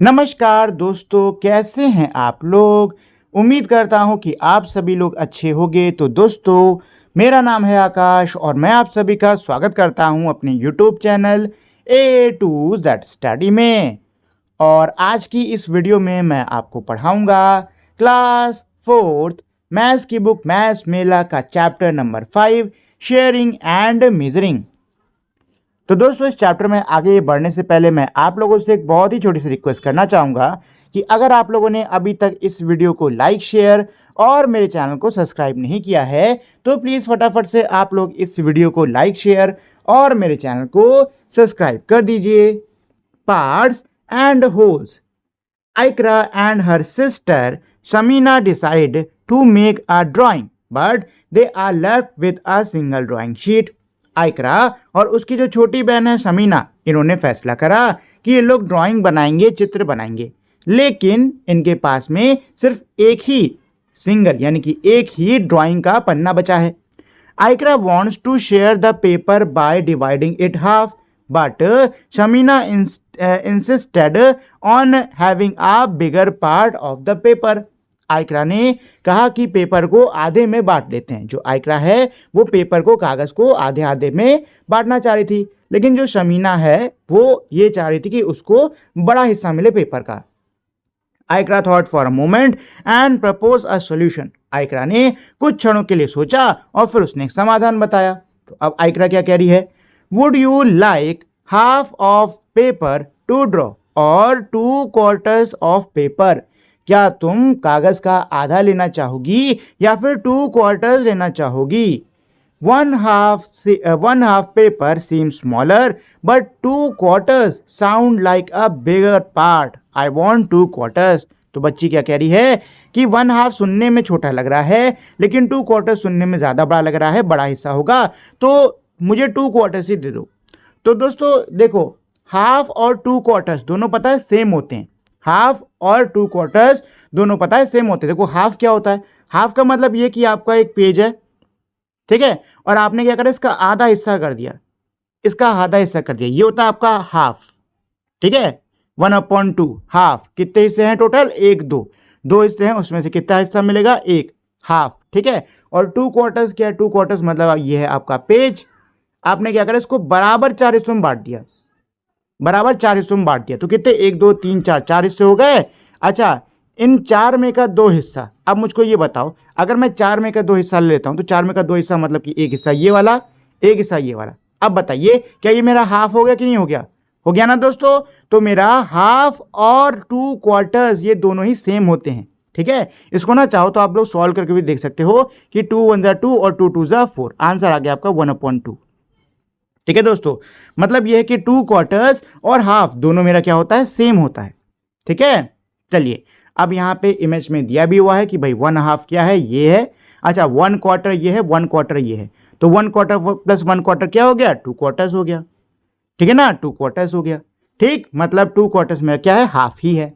नमस्कार दोस्तों, कैसे हैं आप लोग। उम्मीद करता हूं कि आप सभी लोग अच्छे होंगे। तो दोस्तों, मेरा नाम है आकाश और मैं आप सभी का स्वागत करता हूं अपने YouTube channel A to Z study में। और आज की इस वीडियो में मैं आपको पढ़ाऊंगा क्लास 4th मैथ्स की बुक मैथ्स मेला का chapter number 5 sharing and measuring. तो दोस्तों, इस चैप्टर में आगे बढ़ने से पहले मैं आप लोगों से एक बहुत ही छोटी सी रिक्वेस्ट करना चाहूँगा कि अगर आप लोगों ने अभी तक इस वीडियो को लाइक शेयर और मेरे चैनल को सब्सक्राइब नहीं किया है तो प्लीज़ फटाफट से आप लोग इस वीडियो को लाइक शेयर और मेरे चैनल को सब्सक्राइब कर दीजिए। Parts and holes. Ikra and her sister Shamina decide to make a drawing, but they are left with a single drawing sheet. आइकरा और उसकी जो छोटी बहन है शमीना, इन्होंने फैसला करा कि ये लोग ड्राइंग बनाएंगे, चित्र बनाएंगे, लेकिन इनके पास में सिर्फ एक ही सिंगल यानी कि एक ही ड्राइंग का पन्ना बचा है। Aikra wants to share the paper by dividing it half, but Shamina insisted on having a bigger part of the paper. आइकरा ने कहा कि पेपर को आधे में बांट लेते हैं। जो आइकरा है वो पेपर को, कागज को आधे आधे में बांटना चाह रही थी, लेकिन जो शमीना है वो ये चाह रही थी कि उसको बड़ा हिस्सा मिले पेपर का। Aikra thought for a moment and propose a solution. Aikra ने कुछ क्षणों के लिए सोचा और फिर उसने एक समाधान बताया। तो अब आइकरा क्या कह रही है? Would you like half of paper to draw or 2/4 of paper? क्या तुम कागज का आधा लेना चाहोगी या फिर 2/4 लेना चाहोगी? One half paper seems smaller, but 2/4 sound like a bigger part. I want 2/4. तो बच्ची क्या कह रही है कि 1/2 सुनने में छोटा लग रहा है, लेकिन 2/4 सुनने में ज़्यादा बड़ा लग रहा है, बड़ा हिस्सा होगा, तो मुझे 2/4 ही दे दो। तो दोस्तों देखो, हाफ और 2/4 दोनों पता है सेम होते हैं। हाफ और 2/4 दोनों पता है सेम होते हैं। देखो, हाफ क्या होता है? हाफ का मतलब ये कि आपका एक पेज है, ठीक है, और आपने क्या करा, इसका आधा हिस्सा कर दिया, इसका आधा हिस्सा कर दिया, ये होता है आपका हाफ, ठीक है। 1/2 हाफ। कितने हिस्से हैं टोटल? 1 2 हिस्से हैं, उसमें से कितना हिस्सा मिलेगा? 1 हाफ, ठीक है। और 2/4 क्या है? 2/4 मतलब ये है आपका पेज। आपने क्या करा, इसको बराबर 4 हिस्सों में बांट दिया, बराबर 4 हिस्सों में बांट दिया, तो कितने? 1 2 3 4, 4 हिस्से हो गए। अच्छा, इन 4 में का 2 हिस्सा, अब मुझको ये बताओ, अगर मैं 4 में का 2 हिस्सा ले लेता हूं तो 4 में का 2 हिस्सा मतलब कि एक हिस्सा ये वाला, एक हिस्सा ये वाला। अब बताइए, क्या ये मेरा हाफ हो गया कि नहीं हो गया? हो गया ना दोस्तों। तो मेरा हाफ और 2/4 ये दोनों ही सेम होते हैं, ठीक है। इसको ना चाहो तो आप लोग सॉल्व करके भी देख सकते हो कि 2 1 2 और 2 2 4, आंसर आ गया आपका 1/2, ठीक है दोस्तों। मतलब यह है कि 2/4 और हाफ दोनों मेरा क्या होता है? सेम होता है, ठीक है। चलिए, अब यहाँ पे इमेज में दिया भी हुआ है कि भाई 1/2 क्या है? ये है। अच्छा, 1/4 ये है, 1/4 ये है, तो 1/4 प्लस 1/4 क्या हो गया? 2/4 हो गया, ठीक है ना। 2/4 हो गया, ठीक। मतलब 2/4 मेरा क्या है? हाफ ही है।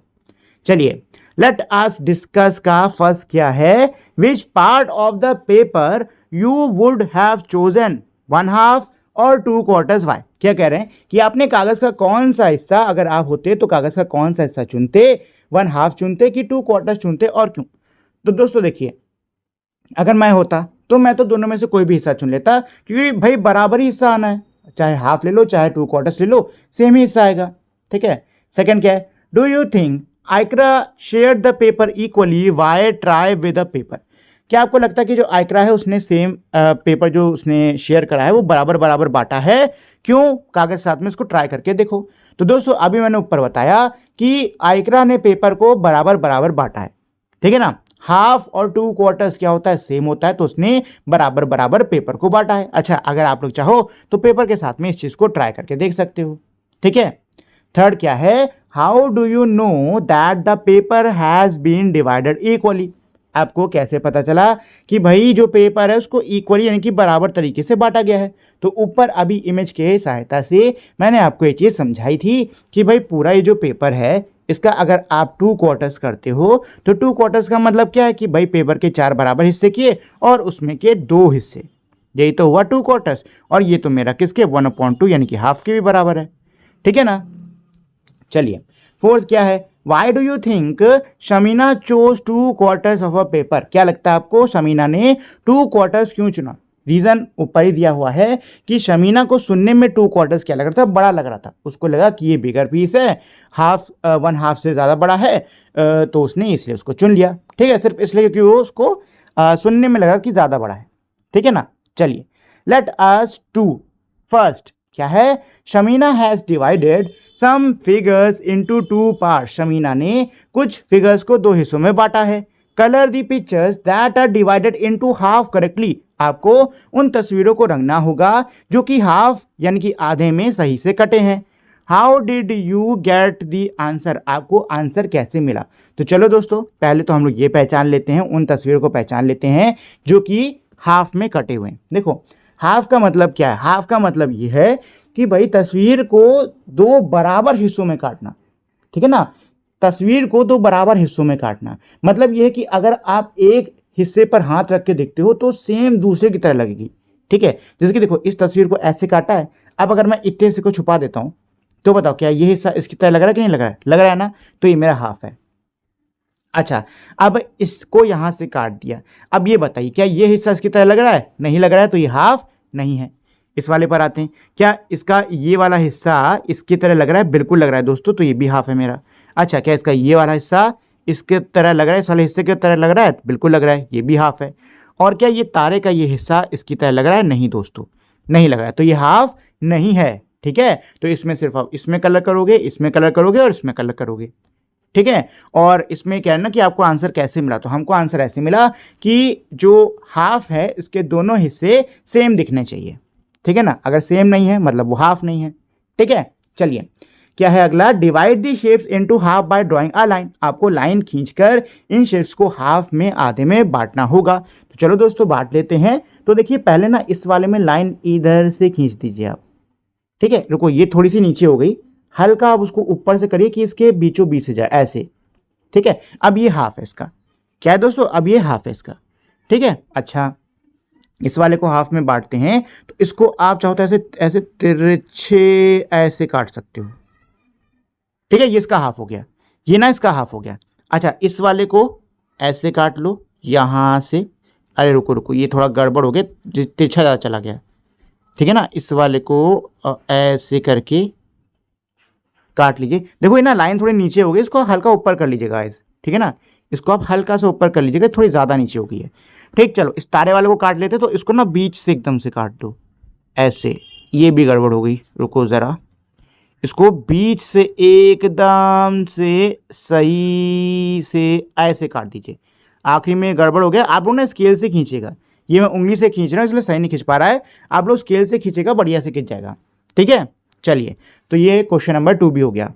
चलिए, लेट अस डिस्कस का फर्स्ट क्या है? Which part of the paper you would have chosen, 1/2 और 2/4 वाई। क्या कह रहे हैं कि आपने कागज का कौन सा हिस्सा, अगर आप होते तो कागज का कौन सा हिस्सा चुनते? 1/2 चुनते कि 2/4 चुनते, और क्यों? तो दोस्तों देखिए, अगर मैं होता तो मैं तो दोनों में से कोई भी हिस्सा चुन लेता, क्योंकि भाई बराबर ही हिस्सा आना है, चाहे हाफ ले लो चाहे 2/4 ले लो, सेम ही हिस्सा आएगा, ठीक है। सेकंड क्या है? Do you think Aikra share the paper equally, why try with the paper. क्या आपको लगता है कि जो आइकरा है उसने सेम पेपर जो उसने शेयर करा है वो बराबर बराबर बांटा है? क्यों? कागज साथ में इसको ट्राई करके देखो। तो दोस्तों, अभी मैंने ऊपर बताया कि आइकरा ने पेपर को बराबर बराबर बांटा है, ठीक है ना। हाफ और 2/4 क्या होता है? सेम होता है, तो उसने बराबर बराबर पेपर को बांटा है। अच्छा, अगर आप लोग चाहो तो पेपर के साथ में इस चीज को ट्राई करके देख सकते हो, ठीक है। थर्ड क्या है? How do you know that the paper has been divided equally. आपको कैसे पता चला कि भाई जो पेपर है उसको इक्वली यानी कि बराबर तरीके से बांटा गया है? तो ऊपर अभी इमेज के सहायता से मैंने आपको ये चीज़ समझाई थी कि भाई पूरा ये जो पेपर है इसका अगर आप 2/4 करते हो तो 2/4 का मतलब क्या है कि भाई पेपर के 4 बराबर हिस्से किए और उसमें के 2 हिस्से, यही तो हुआ 2/4। और ये तो मेरा किसके? 1/2 यानी कि हाफ के भी बराबर है, ठीक है ना। चलिए, फोर्थ क्या है, why do you think Shamina chose 2 quarters of a paper, क्या लगता है आपको शमीना ने 2 क्वार्टर्स क्यों चुना। रीजन ऊपर ही दिया हुआ है कि शमीना को सुनने में 2 क्वार्टर्स क्या लग रहा था, बड़ा लग रहा था, उसको लगा कि ये बिगर पीस है, हाफ 1/2 से ज़्यादा बड़ा है, तो उसने इसलिए उसको चुन लिया। ठीक है, सिर्फ इसलिए क्योंकि वो उसको सुनने में लगा कि ज़्यादा बड़ा है। ठीक है ना, चलिए लेट अस टू फर्स्ट क्या है, Shamina has divided some figures into 2 parts, Shamina ने कुछ फिगर्स को 2 हिस्सों में बांटा है। Colour the pictures that are divided into half correctly, आपको उन तस्वीरों को रंगना होगा जो कि हाफ यानी कि आधे में सही से कटे हैं। How did you get the answer, आपको आंसर कैसे मिला। तो चलो दोस्तों पहले तो हम लोग ये पहचान लेते हैं, उन तस्वीरों को पहचान लेते हैं जो कि हाफ में कटे हुए हैं। देखो हाफ का मतलब क्या है, हाफ का मतलब ये है कि भाई तस्वीर को 2 बराबर हिस्सों में काटना। ठीक है ना, तस्वीर को 2 बराबर हिस्सों में काटना मतलब ये है कि अगर आप एक हिस्से पर हाथ रख के देखते हो तो सेम दूसरे की तरह लगेगी। ठीक है, जैसे कि देखो इस तस्वीर को ऐसे काटा है, अब अगर मैं इतने हिस्से को छुपा देता हूं तो बताओ क्या ये हिस्सा इसकी तरह लग रहा है कि नहीं लग रहा है, लग रहा है ना, तो ये मेरा हाफ है। अच्छा, अब इसको यहां से काट दिया, अब ये बताइए क्या ये हिस्सा इसकी तरह लग रहा है, नहीं लग रहा है, तो ये हाफ नहीं है। इस वाले पर आते हैं, क्या इसका ये वाला हिस्सा इसकी तरह लग रहा है, बिल्कुल लग रहा है दोस्तों, तो ये भी हाफ है मेरा। अच्छा, क्या इसका ये वाला हिस्सा इसके तरह लग रहा है, इस वाले हिस्से की तरह लग रहा है, बिल्कुल लग रहा है, ये भी हाफ है। और क्या ये तारे का ये हिस्सा इसकी तरह लग रहा है, नहीं दोस्तों नहीं लग रहा है, तो ये हाफ नहीं है। ठीक है, तो इसमें सिर्फ आप इसमें कलर करोगे, इसमें कलर करोगे और इसमें कलर करोगे। ठीक है, और इसमें क्या है ना कि आपको आंसर कैसे मिला, तो हमको आंसर ऐसे मिला कि जो हाफ है इसके दोनों हिस्से सेम दिखने चाहिए। ठीक है ना, अगर सेम नहीं है मतलब वो हाफ नहीं है। ठीक है, चलिए क्या है अगला, divide the shapes into half by drawing a line, आपको लाइन खींचकर इन शेप्स को हाफ में आधे में बांटना होगा। तो चलो दोस्तों बांट लेते हैं। तो देखिए पहले ना इस वाले में लाइन इधर से खींच दीजिए आप। ठीक है, रुको ये थोड़ी सी नीचे हो गई, हल्का आप उसको ऊपर से करिए कि इसके बीचों बीच से जाए ऐसे। ठीक है, अब ये हाफ है इसका, क्या है दोस्तों, अब ये हाफ है इसका। ठीक है, अच्छा इस वाले को हाफ में बांटते हैं, तो इसको आप चाहो तो ऐसे ऐसे तिरछे ऐसे काट सकते हो। ठीक है, ये इसका हाफ हो गया, ये ना इसका हाफ हो गया। अच्छा इस वाले को ऐसे काट लो यहां से, अरे रुको रुको ये थोड़ा गड़बड़ हो गया, तिरछा ज़्यादा चला गया। ठीक है ना, इस वाले को ऐसे करके काट लीजिए। देखो ये ना लाइन थोड़ी नीचे हो गई, इसको हल्का ऊपर कर लीजिएगा गाइस। ठीक है ना, इसको आप हल्का से ऊपर कर लीजिएगा, थोड़ी ज़्यादा नीचे हो गई है। ठीक, चलो इस तारे वाले को काट लेते, तो इसको ना बीच से एकदम से काट दो ऐसे, ये भी गड़बड़ हो गई, रुको ज़रा, इसको बीच से एकदम से सही से ऐसे काट दीजिए। आखिरी में गड़बड़ हो गया, आप लोग ना स्केल से खींचेगा, ये मैं उंगली से खींच रहा हूँ इसलिए सही नहीं खींच पा रहा है, आप लोग स्केल से खींचेगा बढ़िया से खींच जाएगा। ठीक है, चलिए तो ये क्वेश्चन नंबर 2 भी हो गया।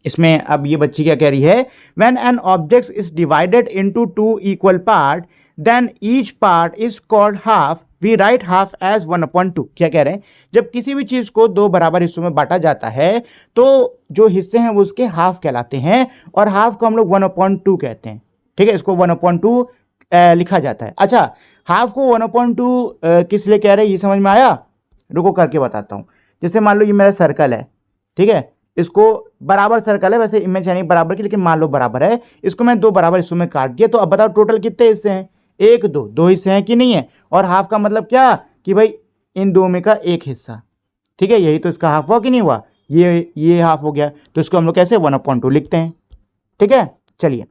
इसमें अब ये बच्ची क्या कह रही है, when an object is divided into 2 equal part then each part is called half, we write half as 1/2। क्या कह रहे हैं, जब किसी भी चीज को 2 बराबर हिस्सों में बांटा जाता है तो जो हिस्से हैं वो उसके हाफ कहलाते हैं, और हाफ को हम लोग 1/2 कहते हैं। ठीक है, इसको 1/2 लिखा जाता है। अच्छा हाफ को 1/2 किस लिए कह रहे हैं ये समझ में आया, रुको करके बताता हूँ। जैसे मान लो ये मेरा सर्कल है, ठीक है, इसको बराबर सर्कल है, वैसे इमेज है नहीं बराबर की, लेकिन मान लो बराबर है, इसको मैं 2 बराबर हिस्सों में काट दिया, तो अब बताओ टोटल कितने हिस्से हैं, 1 2 2 हिस्से हैं कि नहीं है। और हाफ का मतलब क्या कि भाई इन 2 में का एक हिस्सा। ठीक है, यही तो इसका हाफ हुआ कि नहीं हुआ, ये हाफ हो गया, तो इसको हम लोग कैसे 1/2 लिखते हैं। ठीक है, चलिए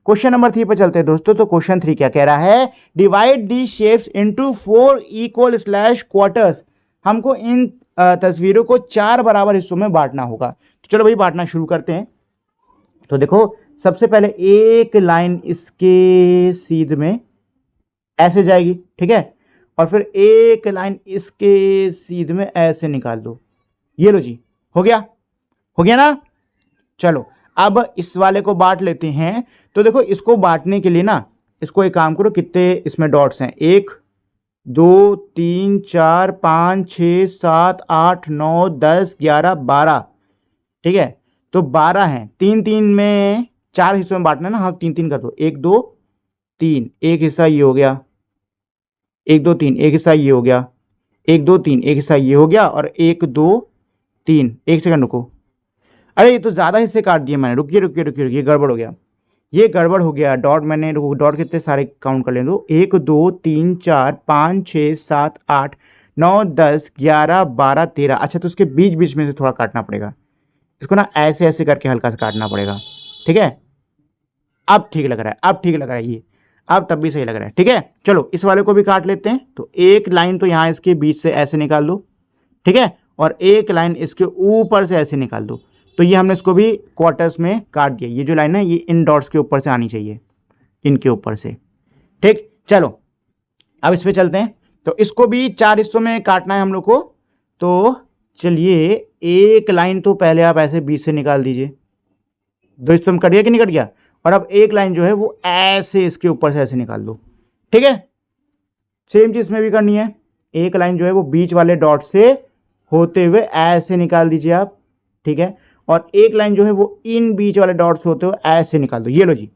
क्वेश्चन नंबर 3 पर चलते हैं दोस्तों। तो क्वेश्चन 3 क्या कह रहा है, divide the shapes into 4 equal slash quarters, हमको इन तस्वीरों को 4 बराबर हिस्सों में बांटना होगा। तो चलो भाई बांटना शुरू करते हैं। तो देखो सबसे पहले एक लाइन इसके सीध में ऐसे जाएगी, ठीक है, और फिर एक लाइन इसके सीध में ऐसे निकाल दो, ये लो जी, हो गया ना। चलो अब इस वाले को बांट लेते हैं। तो देखो इसको बांटने के लिए ना, इसको एक काम करो, कितने इसमें डॉट्स हैं, 1 2 3 4 5 6 7 8 9 10 11 12। ठीक है, तो 12 हैं, 3 3 में 4 हिस्सों में बांटना है ना, हाँ 3 3 कर दो, 1 2 3, एक हिस्सा ये हो गया, 1 2 3 एक हिस्सा ये हो गया, 1 2 3 एक हिस्सा ये हो गया, और 1 2 3, एक सेकंड रुको, अरे ये तो ज़्यादा हिस्से काट दिए मैंने, रुकिए रुकिए रुकिए रुकिए, गड़बड़ हो गया, ये गड़बड़ हो गया। डॉट मैंने, डॉट कितने सारे काउंट कर लें दो, 1 2 3 4 5 6 7 8 9 10 11 12 13। अच्छा तो उसके बीच बीच में से थोड़ा काटना पड़ेगा, इसको ना ऐसे ऐसे करके हल्का से काटना पड़ेगा, ठीक है। अब ठीक लग रहा है, अब ठीक लग रहा है ये, अब तब भी सही लग रहा है, ठीक है। चलो इस वाले को भी काट लेते हैं। तो एक लाइन तो यहाँ इसके बीच से ऐसे निकाल दो, ठीक है, और एक लाइन इसके ऊपर से ऐसे निकाल दो। तो ये हमने इसको भी क्वार्टर्स में काट दिया। ये जो लाइन है ये इन डॉट्स के ऊपर से आनी चाहिए, इनके ऊपर से, ठीक। चलो अब इस पे चलते हैं। तो इसको भी 4 हिस्सों में काटना है हम लोग को। तो चलिए एक लाइन तो पहले आप ऐसे बीच से निकाल दीजिए, 2 हिस्सों में कट गया कि नहीं कट गया। और अब एक लाइन जो है वो ऐसे इसके ऊपर से ऐसे निकाल दो, ठीक है। सेम चीज में भी करनी है, एक लाइन जो है वो बीच वाले डॉट से होते हुए ऐसे निकाल दीजिए आप, ठीक है। और एक लाइन जो है वो इन बीच वाले डॉट से होते हुए ऐसे निकाल दो। ये लो जी,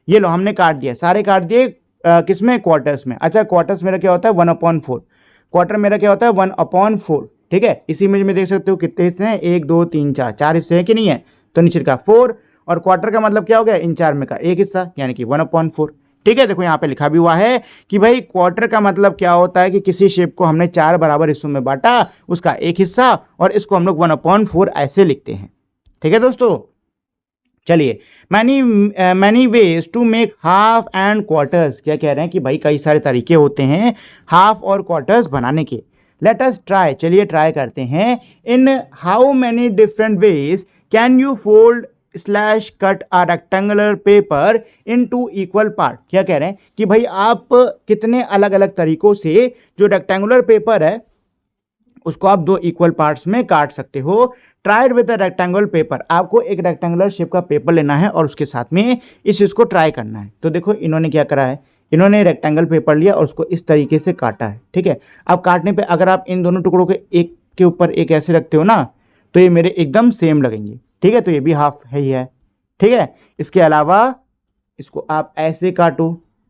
ये लो हमने काट दिया, सारे काट दिए। किसमें, क्वार्टर्स में। अच्छा क्वार्टर्स मेरा क्या होता है 1/4, क्वार्टर मेरा क्या होता है 1/4, ठीक है। इसी इमेज में देख सकते हो कितने हिस्से हैं, 1 2 3 4, 4 हिस्से हैं कि नहीं है। तो नीचे का 4, और क्वार्टर का मतलब क्या हो गया, इन 4 में का एक हिस्सा, यानी कि 1/4, ठीक है। देखो यहाँ पे लिखा भी हुआ है कि भाई क्वार्टर का मतलब क्या होता है कि किसी शेप को हमने 4 बराबर हिस्सों में बांटा, उसका एक हिस्सा, और इसको हम लोग 1/4 ऐसे लिखते हैं, ठीक है दोस्तों। चलिए many ways to make half and quarters, क्या कह रहे हैं कि भाई कई सारे तरीके होते हैं हाफ और क्वार्टर्स बनाने के। लेट अस ट्राई, चलिए ट्राई करते हैं। In how many different ways can you fold slash cut a rectangular paper in two equal part. क्या कह रहे हैं कि भाई आप कितने अलग अलग तरीकों से जो रेक्टेंगुलर पेपर है उसको आप 2 इक्वल पार्ट्स में काट सकते हो। Tried with a rectangular paper, आपको एक रेक्टेंगुलर शेप का पेपर लेना है और उसके साथ में इस चीज़ को ट्राई करना है। तो देखो इन्होंने क्या करा है, इन्होंने रेक्टेंगल पेपर लिया और उसको इस तरीके से काटा है, ठीक है। अब काटने पे अगर आप इन दोनों टुकड़ों के एक के ऊपर एक ऐसे रखते हो ना, तो ये मेरे एकदम सेम लगेंगे, ठीक है। तो ये भी हाफ है ही है, ठीक है। इसके अलावा इसको आप ऐसे काटो,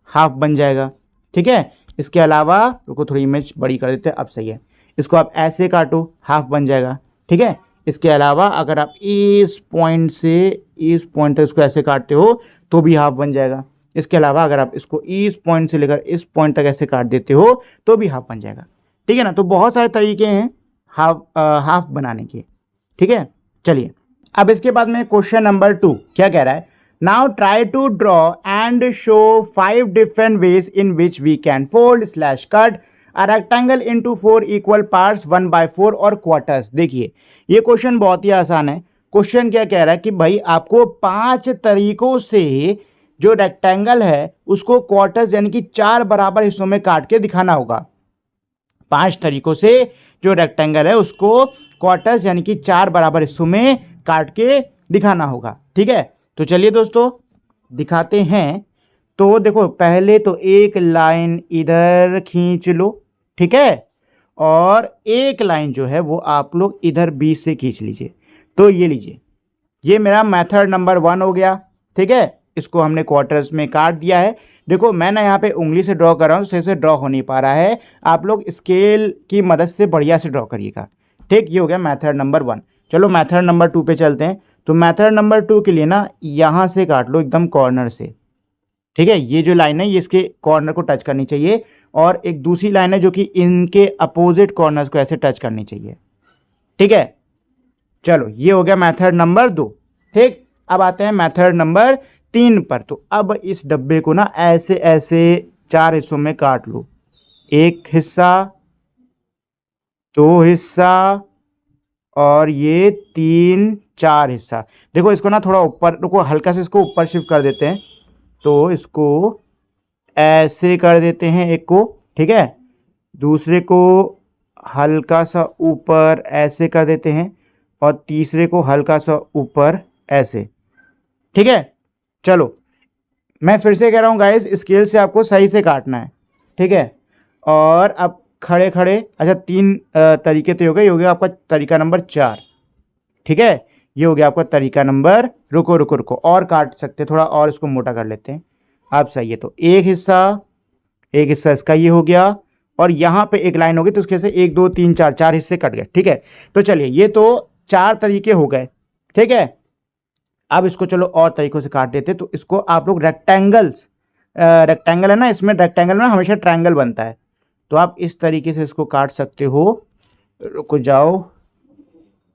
हाफ बन जाएगा, ठीक है। इसके अलावा रुको थोड़ी इमेज बड़ी कर देते हैं, अब सही है। इसको आप ऐसे काटो, हाफ बन जाएगा, ठीक है। इसके अलावा अगर आप इस पॉइंट से इस पॉइंट तक इसको ऐसे काटते हो तो भी हाफ बन जाएगा। इसके अलावा अगर आप इसको इस पॉइंट से लेकर इस पॉइंट तक ऐसे काट देते हो तो भी हाफ बन जाएगा, ठीक है ना। तो बहुत सारे तरीके हैं हाफ बनाने के, ठीक है। चलिए अब इसके बाद में क्वेश्चन नंबर 2 क्या कह रहा है, now try to draw and show 5 different ways in which we can fold slash cut a rectangle into 4 equal parts 1/4 और क्वार्टर्स। देखिए ये क्वेश्चन बहुत ही आसान है। क्वेश्चन क्या कह रहा है कि भाई आपको 5 तरीकों से जो रेक्टेंगल है उसको क्वार्टर्स यानी कि 4 बराबर हिस्सों में काट के दिखाना होगा। 5 तरीकों से जो रेक्टेंगल है उसको क्वार्टर्स यानी कि 4 बराबर हिस्सों में काट के दिखाना होगा, ठीक है। तो चलिए दोस्तों दिखाते हैं। तो देखो पहले तो एक लाइन इधर खींच लो, ठीक है, और एक लाइन जो है वो आप लोग इधर बीच से खींच लीजिए। तो ये लीजिए, ये मेरा मेथड नंबर 1 हो गया, ठीक है। इसको हमने क्वार्टर्स में काट दिया है। देखो मैं ना यहाँ पे उंगली से ड्रॉ कर रहा हूँ, सही से ड्रॉ हो नहीं पा रहा है, आप लोग स्केल की मदद से बढ़िया से ड्रॉ करिएगा, ठीक। ये हो गया मेथड नंबर 1। चलो मेथड नंबर 2 पे चलते हैं। तो मेथड नंबर 2 के लिए ना यहाँ से काट लो एकदम कॉर्नर से, ठीक है। ये जो लाइन है ये इसके कॉर्नर को टच करनी चाहिए, और एक दूसरी लाइन है जो कि इनके अपोजिट कॉर्नर्स को ऐसे टच करनी चाहिए, ठीक है। चलो ये हो गया मेथड नंबर 2, ठीक। अब आते हैं मेथड नंबर 3 पर। तो अब इस डब्बे को ना ऐसे ऐसे 4 हिस्सों में काट लो, एक हिस्सा, 2 हिस्सा, और ये 3 4 हिस्सा। देखो इसको ना थोड़ा ऊपर, रुको हल्का से इसको ऊपर शिफ्ट कर देते हैं। तो इसको ऐसे कर देते हैं एक को, ठीक है, दूसरे को हल्का सा ऊपर ऐसे कर देते हैं, और तीसरे को हल्का सा ऊपर ऐसे, ठीक है। चलो मैं फिर से कह रहा हूँ गाइस, स्केल से आपको सही से काटना है, ठीक है। और अब खड़े खड़े, अच्छा 3 तरीके तो हो गए, ये हो गया आपका तरीका नंबर 4, ठीक है। ये हो गया आपका तरीका नंबर, रुको रुको रुको और काट सकते हैं, थोड़ा और इसको मोटा कर लेते हैं। आप सही है। तो एक हिस्सा इसका ये हो गया, और यहाँ पे एक लाइन होगी तो उसके से 1 2 3 4 4 हिस्से कट गए, ठीक है। तो चलिए ये तो 4 तरीके हो गए, ठीक है। अब इसको चलो और तरीकों से काट देते, तो इसको आप लोग रेक्टेंगल है ना, इसमें रेक्टेंगल में हमेशा ट्रायंगल बनता है, तो आप इस तरीके से इसको काट सकते हो। रुको जाओ,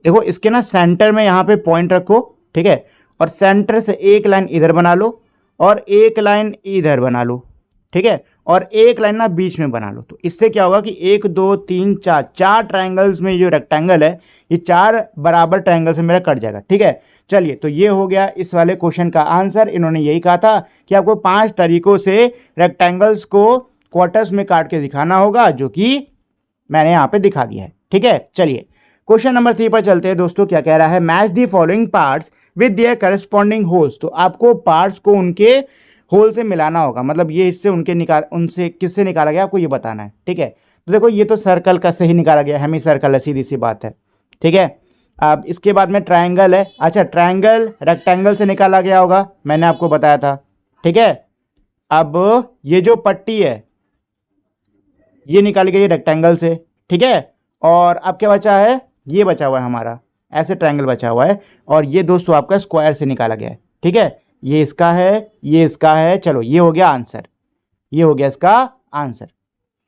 देखो इसके ना सेंटर में यहाँ पे पॉइंट रखो, ठीक है, और सेंटर से एक लाइन इधर बना लो और एक लाइन इधर बना लो, ठीक है, और एक लाइन ना बीच में बना लो। तो इससे क्या होगा कि 1 2 3 4 चार ट्रायंगल्स में जो रेक्टेंगल है, ये 4 बराबर ट्रायंगल से मेरा कट जाएगा, ठीक है। चलिए, तो ये हो गया इस वाले क्वेश्चन का आंसर। इन्होंने यही कहा था कि आपको 5 तरीकों से रेक्टेंगल्स को क्वार्टर्स में काट के दिखाना होगा, जो कि मैंने यहाँ पे दिखा दिया है, ठीक है। चलिए क्वेश्चन नंबर 3 पर चलते हैं दोस्तों। क्या कह रहा है, match the following parts with their corresponding holes. तो आपको पार्ट्स को उनके होल से मिलाना होगा, मतलब ये हिस्से उनसे किससे निकाला गया आपको ये बताना है, ठीक है। तो देखो ये तो सर्कल का से ही निकाला गया, हेमी सर्कल है, सीधी सी बात है, ठीक है। अब इसके बाद में ट्रायंगल है, अच्छा ट्रायंगल रेक्टेंगल से निकाला गया होगा, मैंने आपको बताया था, ठीक है। अब ये जो पट्टी है ये निकाली गई है रेक्टेंगल से, ठीक है। और अब क्या बचा है, ये बचा हुआ है हमारा, ऐसे ट्रायंगल बचा हुआ है, और ये दोस्तों आपका स्क्वायर से निकाला गया है, ठीक है। ये इसका है, ये इसका है, चलो ये हो गया आंसर, ये हो गया इसका आंसर,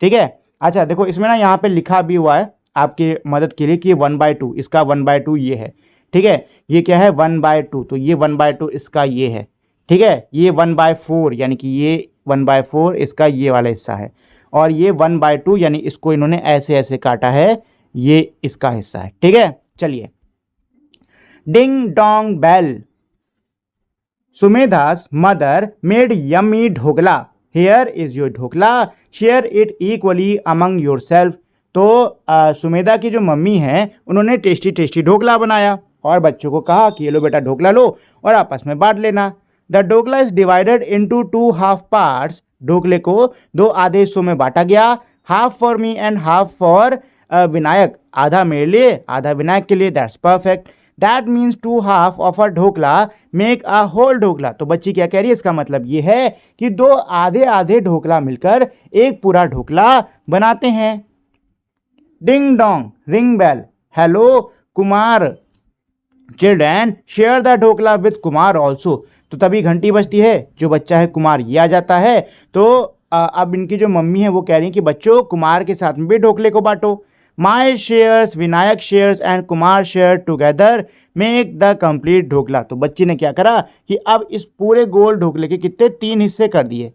ठीक है। अच्छा देखो इसमें ना यहाँ पे लिखा भी हुआ है आपकी मदद के लिए कि 1/2, इसका 1/2 ये है, ठीक है। ये क्या है 1/2, तो ये 1/2 इसका ये है, ठीक है। ये 1/4 यानी कि ये 1/4 इसका ये वाला हिस्सा है, और ये 1/2 यानी इसको इन्होंने ऐसे ऐसे काटा है, ये इसका हिस्सा है, ठीक है। चलिए, डिंग डोंग बेल, सुमेधा's mother made yummy dhokla, here is your dhokla, share it equally among yourself। तो सुमेधा की जो मम्मी है उन्होंने टेस्टी टेस्टी ढोकला बनाया और बच्चों को कहा कि ये लो बेटा ढोकला लो और आपस में बांट लेना। The dhokla is divided into 2 half parts, ढोकले को 2 आधे हिस्सों में बांटा गया, half for me and half for Vinayak, आधा मेरे लिए आधा विनायक के लिए, that's perfect. That means 2 half of a dhokla make a whole dhokla. तो बच्ची क्या कह रही है, इसका मतलब ये है कि 2 आधे आधे ढोकला मिलकर एक पूरा ढोकला बनाते हैं। Ding dong ring bell, hello Kumar, children share the dhokla with Kumar also. तो तभी घंटी बजती है, जो बच्चा है कुमार ये आ जाता है। तो अब इनकी जो मम्मी है वो कह रही है कि बच्चों कुमार के साथ में भी ढोकले को बांटो। My shares, Vinayak shares and Kumar share together make the complete dhokla. तो बच्ची ने क्या करा कि अब इस पूरे गोल ढोकले के कितने 3 हिस्से कर दिए,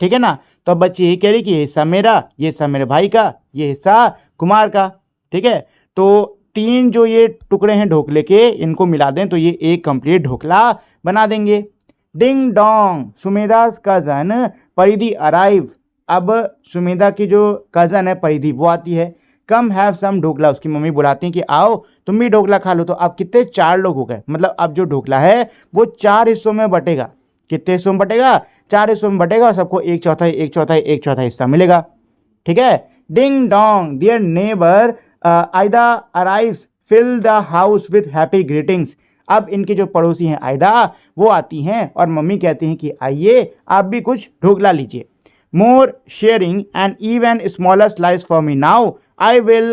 ठीक है ना। तो अब बच्ची यही कह रही कि ये हिस्सा मेरा, ये हिस्सा मेरे भाई का, ये हिस्सा कुमार का, ठीक है। तो 3 जो ये टुकड़े हैं ढोकले के, इनको मिला दें तो ये एक कंप्लीट ढोकला बना देंगे। डिंग डोंग सुमेधा's कजन परिधि अराइव, अब सुमेधा की जो कजन है परिधि वो आती है। कम हैव सम ढोकला, उसकी मम्मी बुलाती हैं कि आओ तुम भी ढोकला खा लो। तो अब कितने 4 लोग हो गए, मतलब अब जो ढोकला है वो 4 हिस्सों में बटेगा। कितने हिस्सों में बटेगा, 4 हिस्सों में बटेगा और सबको 1/4 1/4 1/4 हिस्सा मिलेगा, ठीक है। Ding dong their neighbour Aida arrives fill the house with happy greetings. अब इनके जो पड़ोसी हैं आयदा वो आती हैं और मम्मी कहती हैं कि आइए आप भी कुछ ढोकला लीजिए। More sharing and even smaller slice for me now, I will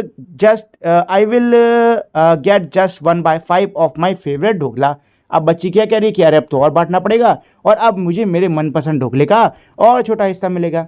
get just 1/5 of my favorite dhokla. अब बच्ची क्या कह रही है कि अरे अब तो और बांटना पड़ेगा और अब मुझे मेरे मनपसंद ढोकले का और छोटा हिस्सा मिलेगा।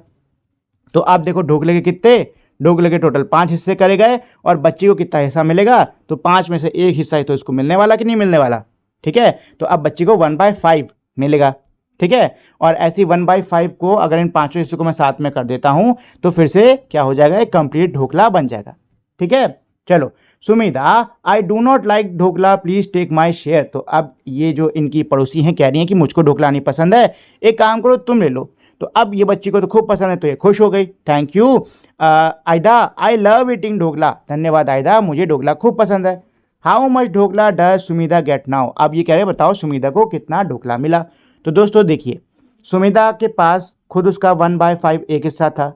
तो आप देखो ढोकले के कितने, ढोकले के टोटल 5 हिस्से करे गए और बच्ची को कितना हिस्सा मिलेगा, तो 5 में से 1 हिस्सा ही तो इसको मिलने वाला कि नहीं मिलने वाला, ठीक है। तो अब बच्ची को 1/5 मिलेगा, ठीक है। और ऐसी 1/5 को अगर इन 5 हिस्सों को मैं साथ में कर देता हूं तो फिर से क्या हो जाएगा, एक कंप्लीट ढोकला बन जाएगा, ठीक है। चलो, Sumita I do not like dhokla please take my share. तो अब ये जो इनकी पड़ोसी हैं कह रही हैं कि मुझको ढोकला नहीं पसंद है, एक काम करो तुम ले लो। तो अब ये बच्ची को तो खूब पसंद है तो ये खुश हो गई, थैंक यू आयदा आई लव ईटिंग ढोकला, धन्यवाद आयदा मुझे ढोकला खूब पसंद है। How much dhokla does Sumita get now, अब ये कह रहे बताओ सुमिता को कितना ढोकला मिला। तो दोस्तों देखिए, सुमिता के पास खुद उसका 1/5 एक हिस्सा था,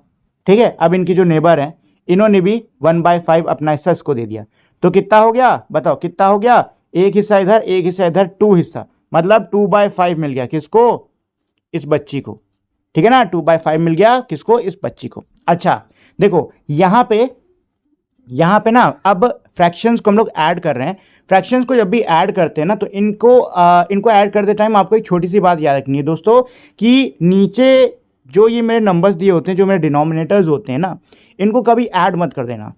ठीक है। अब इनकी जो नेबर हैं इन्होंने भी 1/5 अपना हिस्सा इसको दे दिया, तो कितना हो गया बताओ, कितना हो गया, एक हिस्सा इधर एक हिस्सा इधर, 2 हिस्सा, मतलब 2/5 मिल गया किसको, इस बच्ची को, ठीक है ना। 2/5 मिल गया किसको, इस बच्ची को। अच्छा देखो यहाँ पे ना अब फ्रैक्शंस को हम लोग ऐड कर रहे हैं। फ्रैक्शंस को जब भी ऐड करते हैं ना, तो इनको ऐड करते टाइम आपको एक छोटी सी बात याद रखनी है दोस्तों, कि नीचे जो ये मेरे नंबर्स दिए होते हैं, जो मेरे डिनोमिनेटर्स होते हैं ना, इनको कभी ऐड मत कर देना,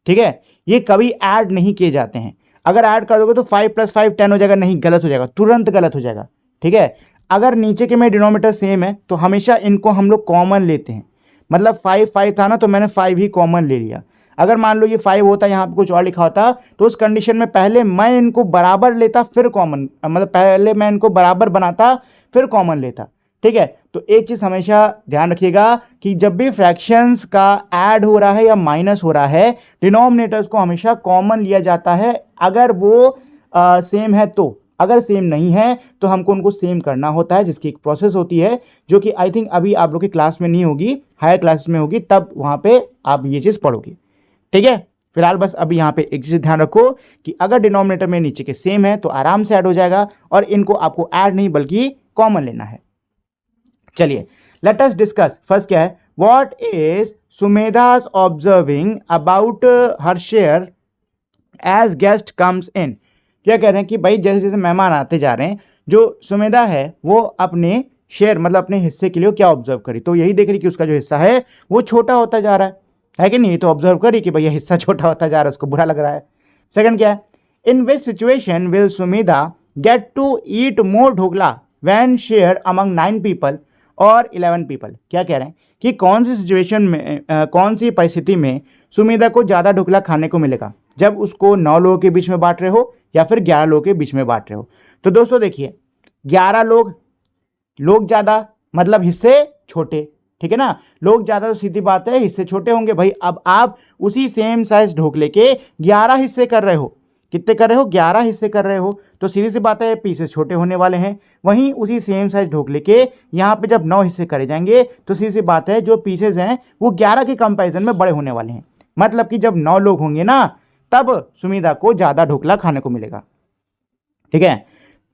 ठीक है। ये कभी ऐड नहीं किए जाते हैं। अगर ऐड कर दोगे तो 5 + 5 10 हो जाएगा, नहीं, गलत हो जाएगा, तुरंत गलत हो जाएगा, ठीक है। अगर नीचे के मेरे डिनोमिनेटर सेम है तो हमेशा इनको हम लोग कॉमन लेते हैं। मतलब 5 5 था ना, तो मैंने 5 ही कॉमन ले लिया। अगर मान लो ये 5 होता, यहाँ पे कुछ और लिखा होता, तो उस कंडीशन में पहले मैं इनको बराबर लेता फिर कॉमन, मतलब पहले मैं इनको बराबर बनाता फिर कॉमन लेता, ठीक है। तो एक चीज़ हमेशा ध्यान रखिएगा कि जब भी फ्रैक्शंस का ऐड हो रहा है या माइनस हो रहा है, डिनोमिनेटर्स को हमेशा कॉमन लिया जाता है, अगर वो सेम है तो। अगर सेम नहीं है तो हमको उनको सेम करना होता है, जिसकी एक प्रोसेस होती है, जो कि आई थिंक अभी आप लोग की क्लास में नहीं होगी, हायर क्लास में होगी, तब वहाँ पे आप ये चीज़ पढ़ोगे, ठीक है। फिलहाल बस अभी यहाँ पे एक चीज़ ध्यान रखो कि अगर डिनोमिनेटर में नीचे के सेम है तो आराम से ऐड हो जाएगा, और इनको आपको ऐड नहीं बल्कि कॉमन लेना है। चलिए, लेट अस डिस्कस। फर्स्ट क्या है, what is Sumedha's observing about her share as guest comes in. क्या कह रहे हैं कि भाई जैसे जैसे मेहमान आते जा रहे हैं, जो सुमेधा है वो अपने शेयर मतलब अपने हिस्से के लिए क्या ऑब्जर्व करी, तो यही देख रही कि उसका जो हिस्सा है वो छोटा होता जा रहा है कि नहीं। तो ऑब्जर्व करी कि भैया हिस्सा छोटा होता जा रहा है, उसको बुरा लग रहा है। सेकंड क्या है, in which situation will Sumedha get to eat more dhokla when share among 9 people और 11 पीपल। क्या कह रहे हैं कि कौन सी सिचुएशन में कौन सी परिस्थिति में सुमेधा को ज़्यादा ढोकला खाने को मिलेगा, जब उसको 9 लोगों के बीच में बांट रहे हो या फिर 11 लोगों के बीच में बांट रहे हो। तो दोस्तों देखिए, 11 लोग ज़्यादा मतलब हिस्से छोटे, ठीक है ना। लोग ज़्यादा तो सीधी बात है, हिस्से छोटे होंगे भाई। अब आप उसी सेम साइज ढोकले के 11 हिस्से कर रहे हो, कितने कर रहे हो, 11 हिस्से कर रहे हो, तो सीधी सी बात है पीसेस छोटे होने वाले हैं। वहीं उसी सेम साइज ढोकले के यहाँ पे जब 9 हिस्से करे जाएंगे तो सीधी सी बात है जो पीसेस हैं वो 11 के कंपैरिजन में बड़े होने वाले हैं। मतलब कि जब 9 लोग होंगे ना, तब सुमेधा को ज़्यादा ढोकला खाने को मिलेगा, ठीक है।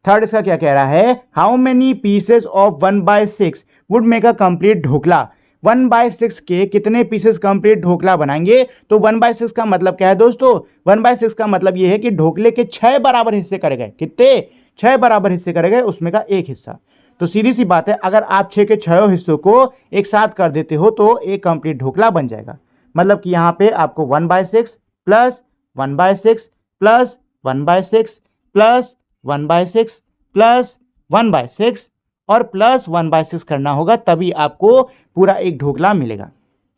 थर्ड इसका क्या कह रहा है, how many pieces of 1/6 would make a complete dhokla. 1/6 के कितने पीसेस कंप्लीट ढोकला बनाएंगे। तो 1/6 का मतलब क्या है दोस्तों, 1/6 का मतलब ये है कि ढोकले के 6 बराबर हिस्से करे गए। कितने, 6 बराबर हिस्से करे गए, उसमें का एक हिस्सा। तो सीधी सी बात है, अगर आप 6 के 6 हिस्सों को एक साथ कर देते हो तो एक कंप्लीट ढोकला बन जाएगा। मतलब कि यहाँ पे आपको 1/6 प्लस 1/6 प्लस 1/6 प्लस 1/6 प्लस 1/6 और प्लस 1/6 करना होगा, तभी आपको पूरा एक ढोकला मिलेगा,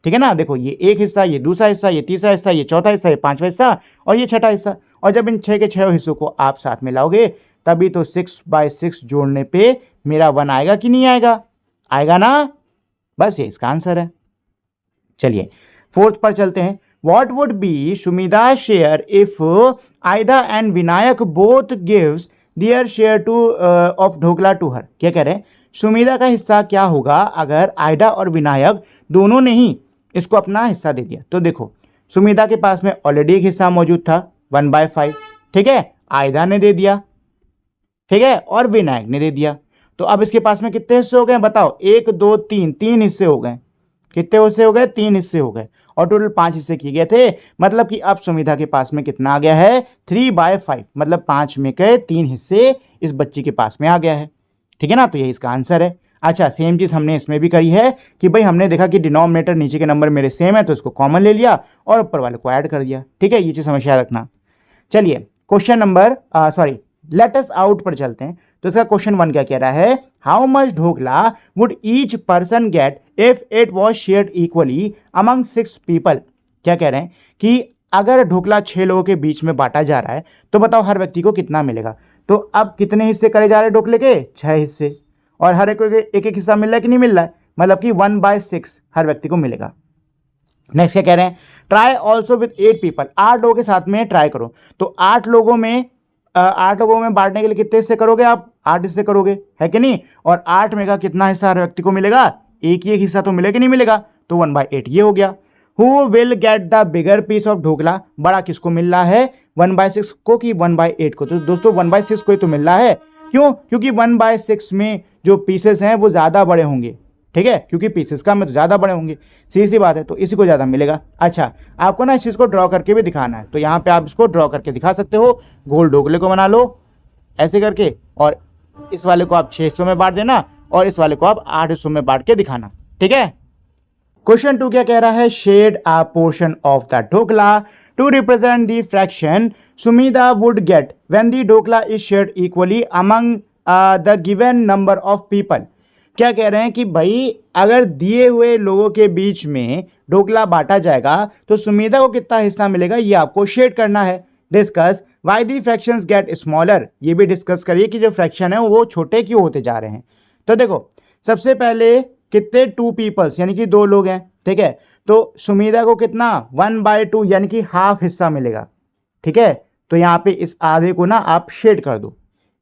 ठीक है ना। देखो, ये एक हिस्सा, ये दूसरा हिस्सा, ये तीसरा हिस्सा, ये चौथा हिस्सा, ये पांचवा हिस्सा और ये छठा हिस्सा। और जब इन 6 के 6 हिस्सों को आप साथ में लाओगे तभी तो 6/6 जोड़ने पे मेरा 1 आएगा कि नहीं आएगा, आएगा ना। बस ये इसका आंसर है। चलिए फोर्थ पर चलते हैं। What would be Sumeda's share if Aida and Vinayak both gives their share to of dhokla to her। क्या कह रहे हैं, सुमेधा का हिस्सा क्या होगा अगर आयडा और विनायक दोनों ने ही इसको अपना हिस्सा दे दिया। तो देखो, सुमेधा के पास में ऑलरेडी एक हिस्सा मौजूद था 1/5, ठीक है, आयडा ने दे दिया, ठीक है, और विनायक ने दे दिया। तो अब इसके पास में कितने हिस्से हो गए बताओ, 1 2 3, 3 हिस्से हो गए। कितने हिस्से हो गए, 3 हिस्से हो गए, और टोटल 5 हिस्से किए गए थे। मतलब कि अब सुमेधा के पास में कितना आ गया है, 3/5, मतलब 5 में के 3 हिस्से इस बच्ची के पास में आ गया है, ठीक है ना। तो यही इसका आंसर है। अच्छा, सेम चीज़ हमने इसमें भी करी है कि भाई हमने देखा कि डिनोमिनेटर नीचे के नंबर मेरे सेम है तो इसको कॉमन ले लिया और ऊपर वाले को ऐड कर दिया, ठीक है। ये चीज़ हमेशा याद रखना। चलिए question number let us out पर चलते हैं। तो इसका क्वेश्चन 1 क्या कह रहा है, how much dhokla would each person get if it was shared equally among 6 people. क्या कह रहे हैं कि अगर ढोकला 6 लोगों के बीच में बांटा जा रहा है तो बताओ हर व्यक्ति को कितना मिलेगा। तो अब कितने हिस्से करे जा रहे हैं ढोकले के, 6 हिस्से, और हर एक को एक एक हिस्सा मिल रहा है कि नहीं मिल रहा है, मतलब कि 1/6 हर व्यक्ति को मिलेगा। नेक्स्ट क्या कह रहे हैं, ट्राई ऑल्सो विद 8 पीपल। 8 लोगों के साथ में ट्राई करो। तो 8 लोगों में बांटने के लिए कितने हिस्से करोगे आप, 8 हिस्से करोगे, है कि नहीं। और 8 में का कितना हिस्सा हर व्यक्ति को मिलेगा, एक ही एक हिस्सा तो मिलेगा कि नहीं मिलेगा, तो 1/8 ये हो गया। Who will get the bigger piece of dhokla, बड़ा किसको मिल रहा है, 1/6 को कि 1/8 को। तो दोस्तों 1/6 को ही तो मिल रहा है। क्यों, क्योंकि 1/6 में जो पीसेस हैं वो ज़्यादा बड़े होंगे, ठीक है, क्योंकि पीसेस कम है तो ज़्यादा बड़े होंगे, सीधी सी बात है, तो इसी को ज़्यादा मिलेगा। अच्छा, आपको ना इस चीज़ को ड्रॉ करके भी दिखाना है, तो यहाँ पे आप इसको ड्रॉ करके दिखा सकते हो। गोल ढोकले को बना लो ऐसे करके, और इस वाले को आप 6 हिस्सों में बांट देना और इस वाले को आप 8 हिस्सों में बांट के दिखाना, ठीक है। क्वेश्चन 2 क्या कह रहा है, shade a portion of the dhokla to represent the fraction Sumita would get when the dhokla is shared equally among the given number of people. क्या कह रहे हैं कि भाई अगर दिए हुए लोगों के बीच में ढोकला बांटा जाएगा तो सुमिता को कितना हिस्सा मिलेगा, ये आपको शेड करना है। Discuss why the fractions get smaller, ये भी डिस्कस करिए कि जो फ्रैक्शन है वो छोटे क्यों होते जा रहे हैं। तो देखो, सबसे पहले कितने 2 पीपल्स यानी कि 2 लोग हैं, ठीक है, तो सुमिता को कितना 1/2 यानी कि हाफ हिस्सा मिलेगा, ठीक है। तो यहाँ पे इस आधे को ना आप शेड कर दो,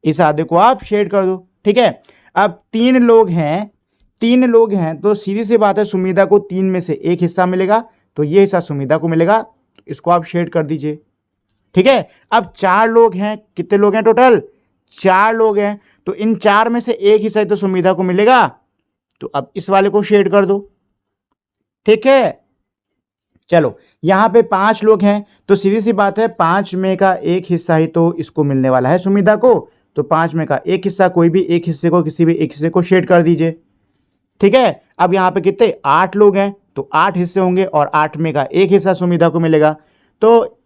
इस आधे को आप शेड कर दो, ठीक है। अब 3 लोग हैं तो सीधी सी बात है, सुमिता को 3 में से 1 हिस्सा मिलेगा, तो ये हिस्सा सुमिता को मिलेगा, इसको आप शेड कर दीजिए, ठीक है। अब 4 लोग हैं, कितने लोग हैं टोटल, 4 लोग हैं, तो इन 4 में से 1 हिस्सा तो सुमिता को मिलेगा, तो अब इस वाले को शेड कर दो, ठीक है। चलो, यहां पे 5 लोग हैं तो सीधी सी बात है 5 में का 1 हिस्सा ही तो इसको मिलने वाला है सुमिता को, तो 5 में का 1 हिस्सा, कोई भी एक हिस्से को, किसी भी एक हिस्से को शेड कर दीजिए, ठीक है। अब यहां पे कितने 8 लोग हैं तो 8 हिस्से होंगे और 8 में का 1 हिस्सा सुमिता को मिलेगा, तो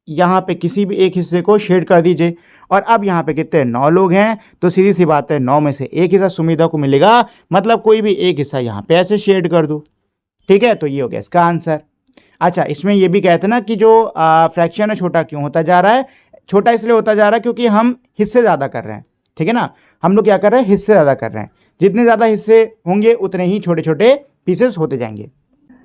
यहाँ पे किसी भी एक हिस्से को शेड कर दीजिए। और अब यहाँ पे कितने 9 लोग हैं तो सीधी सी बात है 9 में से 1 हिस्सा सुमिता को मिलेगा, मतलब कोई भी एक हिस्सा यहाँ पे ऐसे शेड कर दो, ठीक है। तो ये हो गया इसका आंसर। अच्छा, इसमें ये भी कहते हैं ना कि जो फ्रैक्शन है छोटा क्यों होता जा रहा है, छोटा इसलिए होता जा रहा है क्योंकि हम हिस्से ज़्यादा कर रहे हैं, ठीक है ना। हम लोग क्या कर रहे हैं, हिस्से ज़्यादा कर रहे हैं, जितने ज़्यादा हिस्से होंगे उतने ही छोटे छोटे पीसेस होते जाएंगे।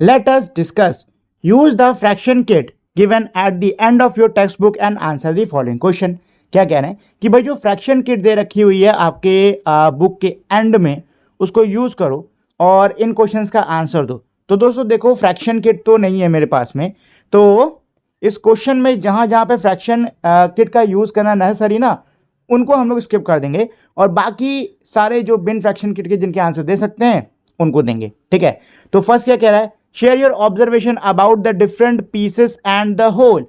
Let us discuss use the fraction kit given at the end of your text book and answer the following question. क्या कह रहे हैं कि भाई जो फ्रैक्शन किट दे रखी हुई है आपके बुक के एंड में, उसको यूज करो और इन क्वेश्चंस का आंसर दो। तो दोस्तों देखो, फ्रैक्शन किट तो नहीं है मेरे पास में, तो इस क्वेश्चन में जहां जहां पे फ्रैक्शन किट का यूज करना नेसेसरी ना, उनको हम लोग स्किप कर देंगे और बाकी सारे जो बिन फ्रैक्शन किट के जिनके आंसर दे सकते हैं उनको देंगे, ठीक है। तो फर्स्ट क्या कह रहा है, share your observation about the different pieces and the whole.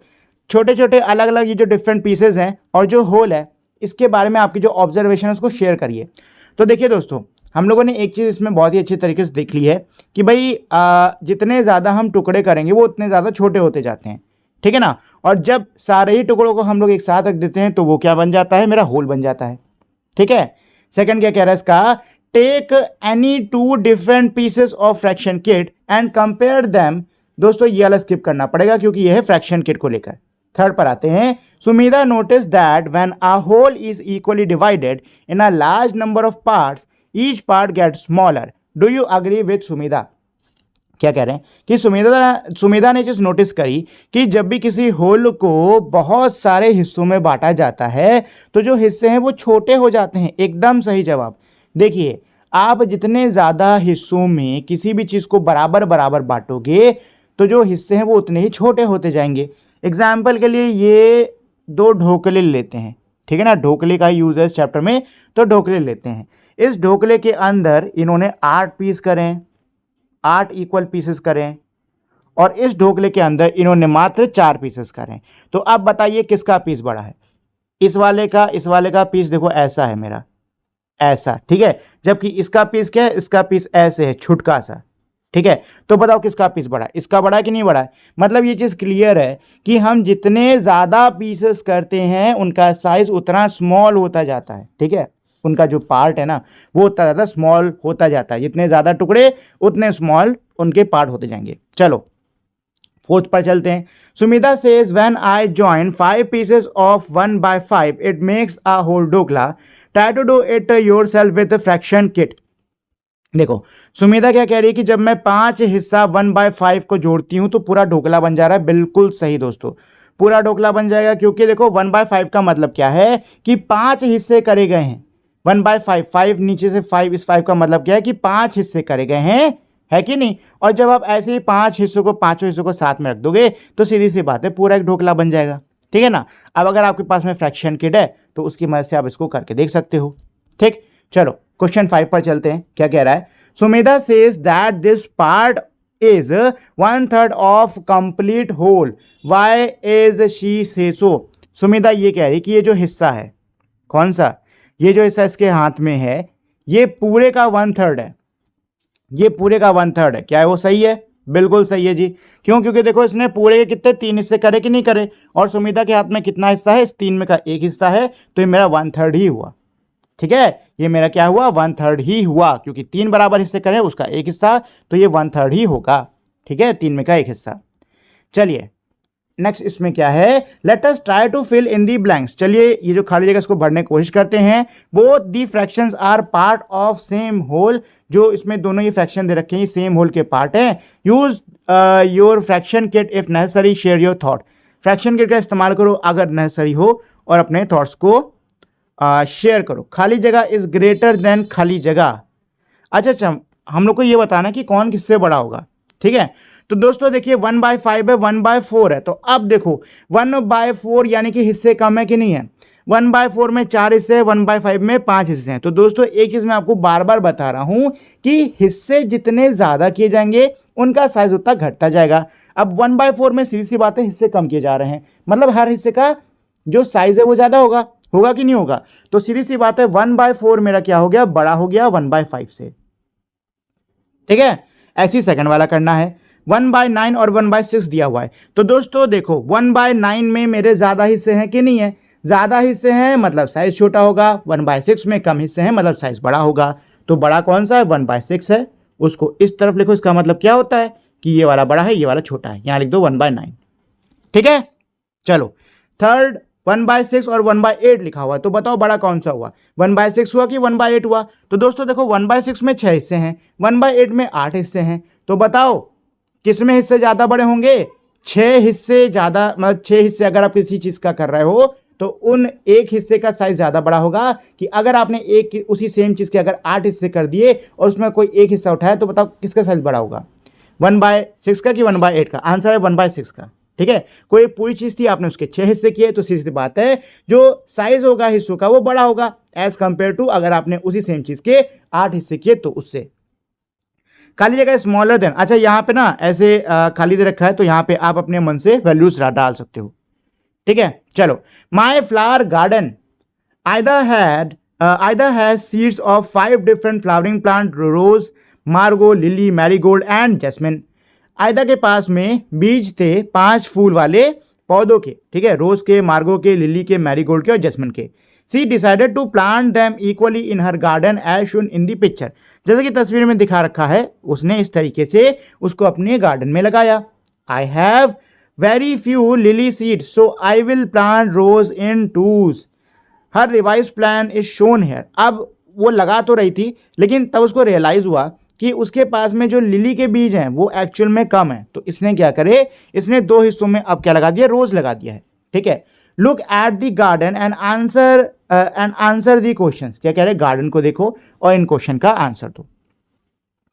छोटे छोटे अलग अलग ये जो डिफरेंट पीसेस हैं और जो होल है, इसके बारे में आपकी जो ऑब्जर्वेशन है उसको शेयर करिए। तो देखिए दोस्तों, हम लोगों ने एक चीज़ इसमें बहुत ही अच्छे तरीके से देख ली है कि भाई जितने ज़्यादा हम टुकड़े करेंगे वो उतने ज़्यादा छोटे होते जाते हैं, ठीक है ना। और जब सारे ही टुकड़ों को हम लोग एक साथ रख देते हैं तो वो क्या बन जाता है, मेरा होल बन जाता है, ठीक है। सेकंड क्या कह रहा है इसका, take any 2 different pieces of fraction kit and compare them. दोस्तों ये वाला स्किप करना पड़ेगा क्योंकि ये है फ्रैक्शन किट को लेकर। थर्ड पर आते हैं, Sumita notice that when a whole is equally divided in a large number of parts each part get smaller. Do you agree with Sumita. क्या कह रहे हैं कि सुमिता ने चीज नोटिस करी कि जब भी किसी होल को बहुत सारे हिस्सों में बांटा जाता है तो जो हिस्से हैं वो छोटे हो जाते हैं। एकदम सही जवाब। देखिए, आप जितने ज़्यादा हिस्सों में किसी भी चीज़ को बराबर बराबर बांटोगे तो जो हिस्से हैं वो उतने ही छोटे होते जाएंगे। एग्जाम्पल के लिए ये 2 ढोकले लेते हैं, ठीक है ना, ढोकले का यूज है इस चैप्टर में, तो ढोकले लेते हैं। इस ढोकले के अंदर इन्होंने 8 पीस करें, 8 इक्वल पीसेस करें, और इस ढोकले के अंदर इन्होंने मात्र 4 पीसेस करें। तो अब बताइए किसका पीस बड़ा है। इस वाले का पीस देखो ऐसा है मेरा, ऐसा, ठीक है, जबकि इसका पीस क्या है, इसका पीस ऐसे है, छुटका सा, ठीक है। तो बताओ किसका पीस बड़ा है, इसका बड़ा है कि नहीं बड़ा है। मतलब ये चीज़ क्लियर है कि हम जितने ज़्यादा पीसेस करते हैं उनका साइज उतना स्मॉल होता जाता है, ठीक है। उनका जो पार्ट है ना वो उतना ज़्यादा स्मॉल होता जाता है, जितने ज़्यादा टुकड़े उतने स्मॉल उनके पार्ट होते जाएंगे। चलो फोर्थ पर चलते हैं। Sumita says when I join 5 pieces of 1/5 it makes a whole dhokla, try to do it yourself with fraction kit. देखो, सुमिता क्या कह रही है कि जब मैं 5 हिस्सा 1/5 को जोड़ती हूं तो पूरा ढोकला बन जा रहा है। बिल्कुल सही दोस्तों, पूरा ढोकला बन जाएगा, क्योंकि देखो 1/5 का मतलब क्या है कि 5 हिस्से करे गए हैं। 1/5, 5 नीचे से 5, इस 5 का मतलब क्या है कि 5 हिस्से करे गए हैं, है कि नहीं। और जब आप ऐसे ही 5 हिस्सों को, 5 हिस्सों को साथ में रख दोगे तो सीधी सी बात है पूरा एक ढोकला बन जाएगा, ठीक है ना। अब अगर आपके पास में फ्रैक्शन किट है तो उसकी मदद से आप इसको करके देख सकते हो, ठीक। चलो क्वेश्चन 5 पर चलते हैं। क्या कह रहा है, Sumedha says that this part is 1/3 of complete whole, why is she say so. Sumedha ये कह रही कि ये जो हिस्सा है, कौन सा, ये जो हिस्सा इसके हाथ में है, ये पूरे का 1/3 है, ये पूरे का 1/3 है। क्या है वो सही है? बिल्कुल सही है जी। क्यों? क्योंकि देखो इसने पूरे के कितने 3 हिस्से करे कि नहीं करे, और सुमिता के हाथ में कितना हिस्सा है, इस 3 में का एक हिस्सा है, तो ये मेरा 1/3 ही हुआ। ठीक है, ये मेरा क्या हुआ, 1/3 ही हुआ, क्योंकि 3 बराबर हिस्से करें उसका एक हिस्सा, तो ये 1/3 ही होगा। ठीक है, 3 में का एक हिस्सा। चलिए नेक्स्ट इसमें क्या है, let us try to fill in the blanks. चलिए ये जो खाली जगह इसको भरने की कोशिश करते हैं। Both the fractions are part of same whole, जो इसमें दोनों ये फ्रैक्शन दे रखे हैं सेम होल के पार्ट हैं। Use your fraction kit if necessary, share your thought. Fraction kit का इस्तेमाल करो अगर नेसेसरी हो, और अपने थॉट्स को शेयर करो। खाली जगह इज ग्रेटर देन खाली जगह। अच्छा, हम लोग को ये बताना कि कौन किससे बड़ा होगा। ठीक है, तो दोस्तों देखिए 1/5 है, 1/4 है, तो अब देखो 1/4 यानी कि हिस्से कम है कि नहीं है। 1/4 में 4 हिस्से हैं, 1/5 में 5 हिस्से हैं। तो दोस्तों एक चीज मैं आपको बार बार बता रहा हूं कि हिस्से जितने ज्यादा किए जाएंगे उनका साइज उतना घटता जाएगा। अब 1/4 में सीधी सी बात है हिस्से कम किए जा रहे हैं, मतलब हर हिस्से का जो साइज है वो ज्यादा होगा, होगा कि नहीं होगा। तो सीधी सी बात है 1/4 मेरा क्या हो गया, बड़ा हो गया 1/5 से। ठीक है, ऐसी सेकंड वाला करना है। 1/9 और 1/6 दिया हुआ है, तो दोस्तों देखो 1/9 में मेरे ज्यादा हिस्से हैं कि नहीं है, ज्यादा हिस्से हैं मतलब साइज छोटा होगा। 1/6 में कम हिस्से हैं मतलब साइज बड़ा होगा। तो बड़ा कौन सा है, 1/6 है, उसको इस तरफ लिखो। इसका मतलब क्या होता है कि ये वाला बड़ा है, ये वाला छोटा है, यहां लिख दो 1/9। ठीक है, चलो थर्ड 1/6 और 1/8 लिखा हुआ है, तो बताओ बड़ा कौन सा हुआ, 1/6 हुआ कि 1/8 हुआ। तो दोस्तों देखो 1/6 में 6 हिस्से हैं, 1/8 में 8 हिस्से हैं, तो बताओ किसमें हिस्से ज्यादा बड़े होंगे, 6 हिस्से ज्यादा, मतलब 6 हिस्से अगर आप किसी चीज का कर रहे हो तो उन एक हिस्से का साइज ज्यादा बड़ा होगा, कि अगर आपने एक उसी सेम चीज के अगर 8 हिस्से कर दिए और उसमें कोई एक हिस्सा उठाया, तो बताओ किसका साइज बड़ा होगा, 1/6 का कि 1/8 का। आंसर है 1/6 का। ठीक है, कोई पूरी चीज थी आपने उसके 6 हिस्से किए, तो सीधी सी बात है जो साइज होगा हिस्सों का वो बड़ा होगा एज कंपेयर टू अगर आपने उसी सेम चीज के 8 हिस्से किए तो उससे। खाली जगह स्मॉलर देन, अच्छा यहाँ पे ना ऐसे खाली दे रखा है, तो यहाँ पे आप अपने मन से वैल्यूज डाल सकते हो। ठीक है, चलो my flower garden either has seeds of 5 different flowering plant, rose, मार्गो, लिली, मैरीगोल्ड एंड जैस्मिन। आयदा के पास में बीज थे 5 फूल वाले पौधों के, ठीक है, रोज के, मार्गो के, लिली के, मैरीगोल्ड के और जैस्मिन के। She decided to plant them equally in her garden as shown in the picture. जैसे कि तस्वीर में दिखा रखा है, उसने इस तरीके से उसको अपने गार्डन में लगाया। I have very few lily seeds so I will plant rose in twos, her revise plan is shown here. अब वो लगा तो रही थी, लेकिन तब उसको रियलाइज हुआ कि उसके पास में जो लिली के बीज हैं वो एक्चुअल में कम है, तो इसने क्या करे, इसने 2 हिस्सों में अब क्या लगा दिया, रोज लगा दिया है। ठीक है, look at the garden and answer the question. क्या कह रहे हैं, गार्डन को देखो और इन क्वेश्चन का आंसर दो।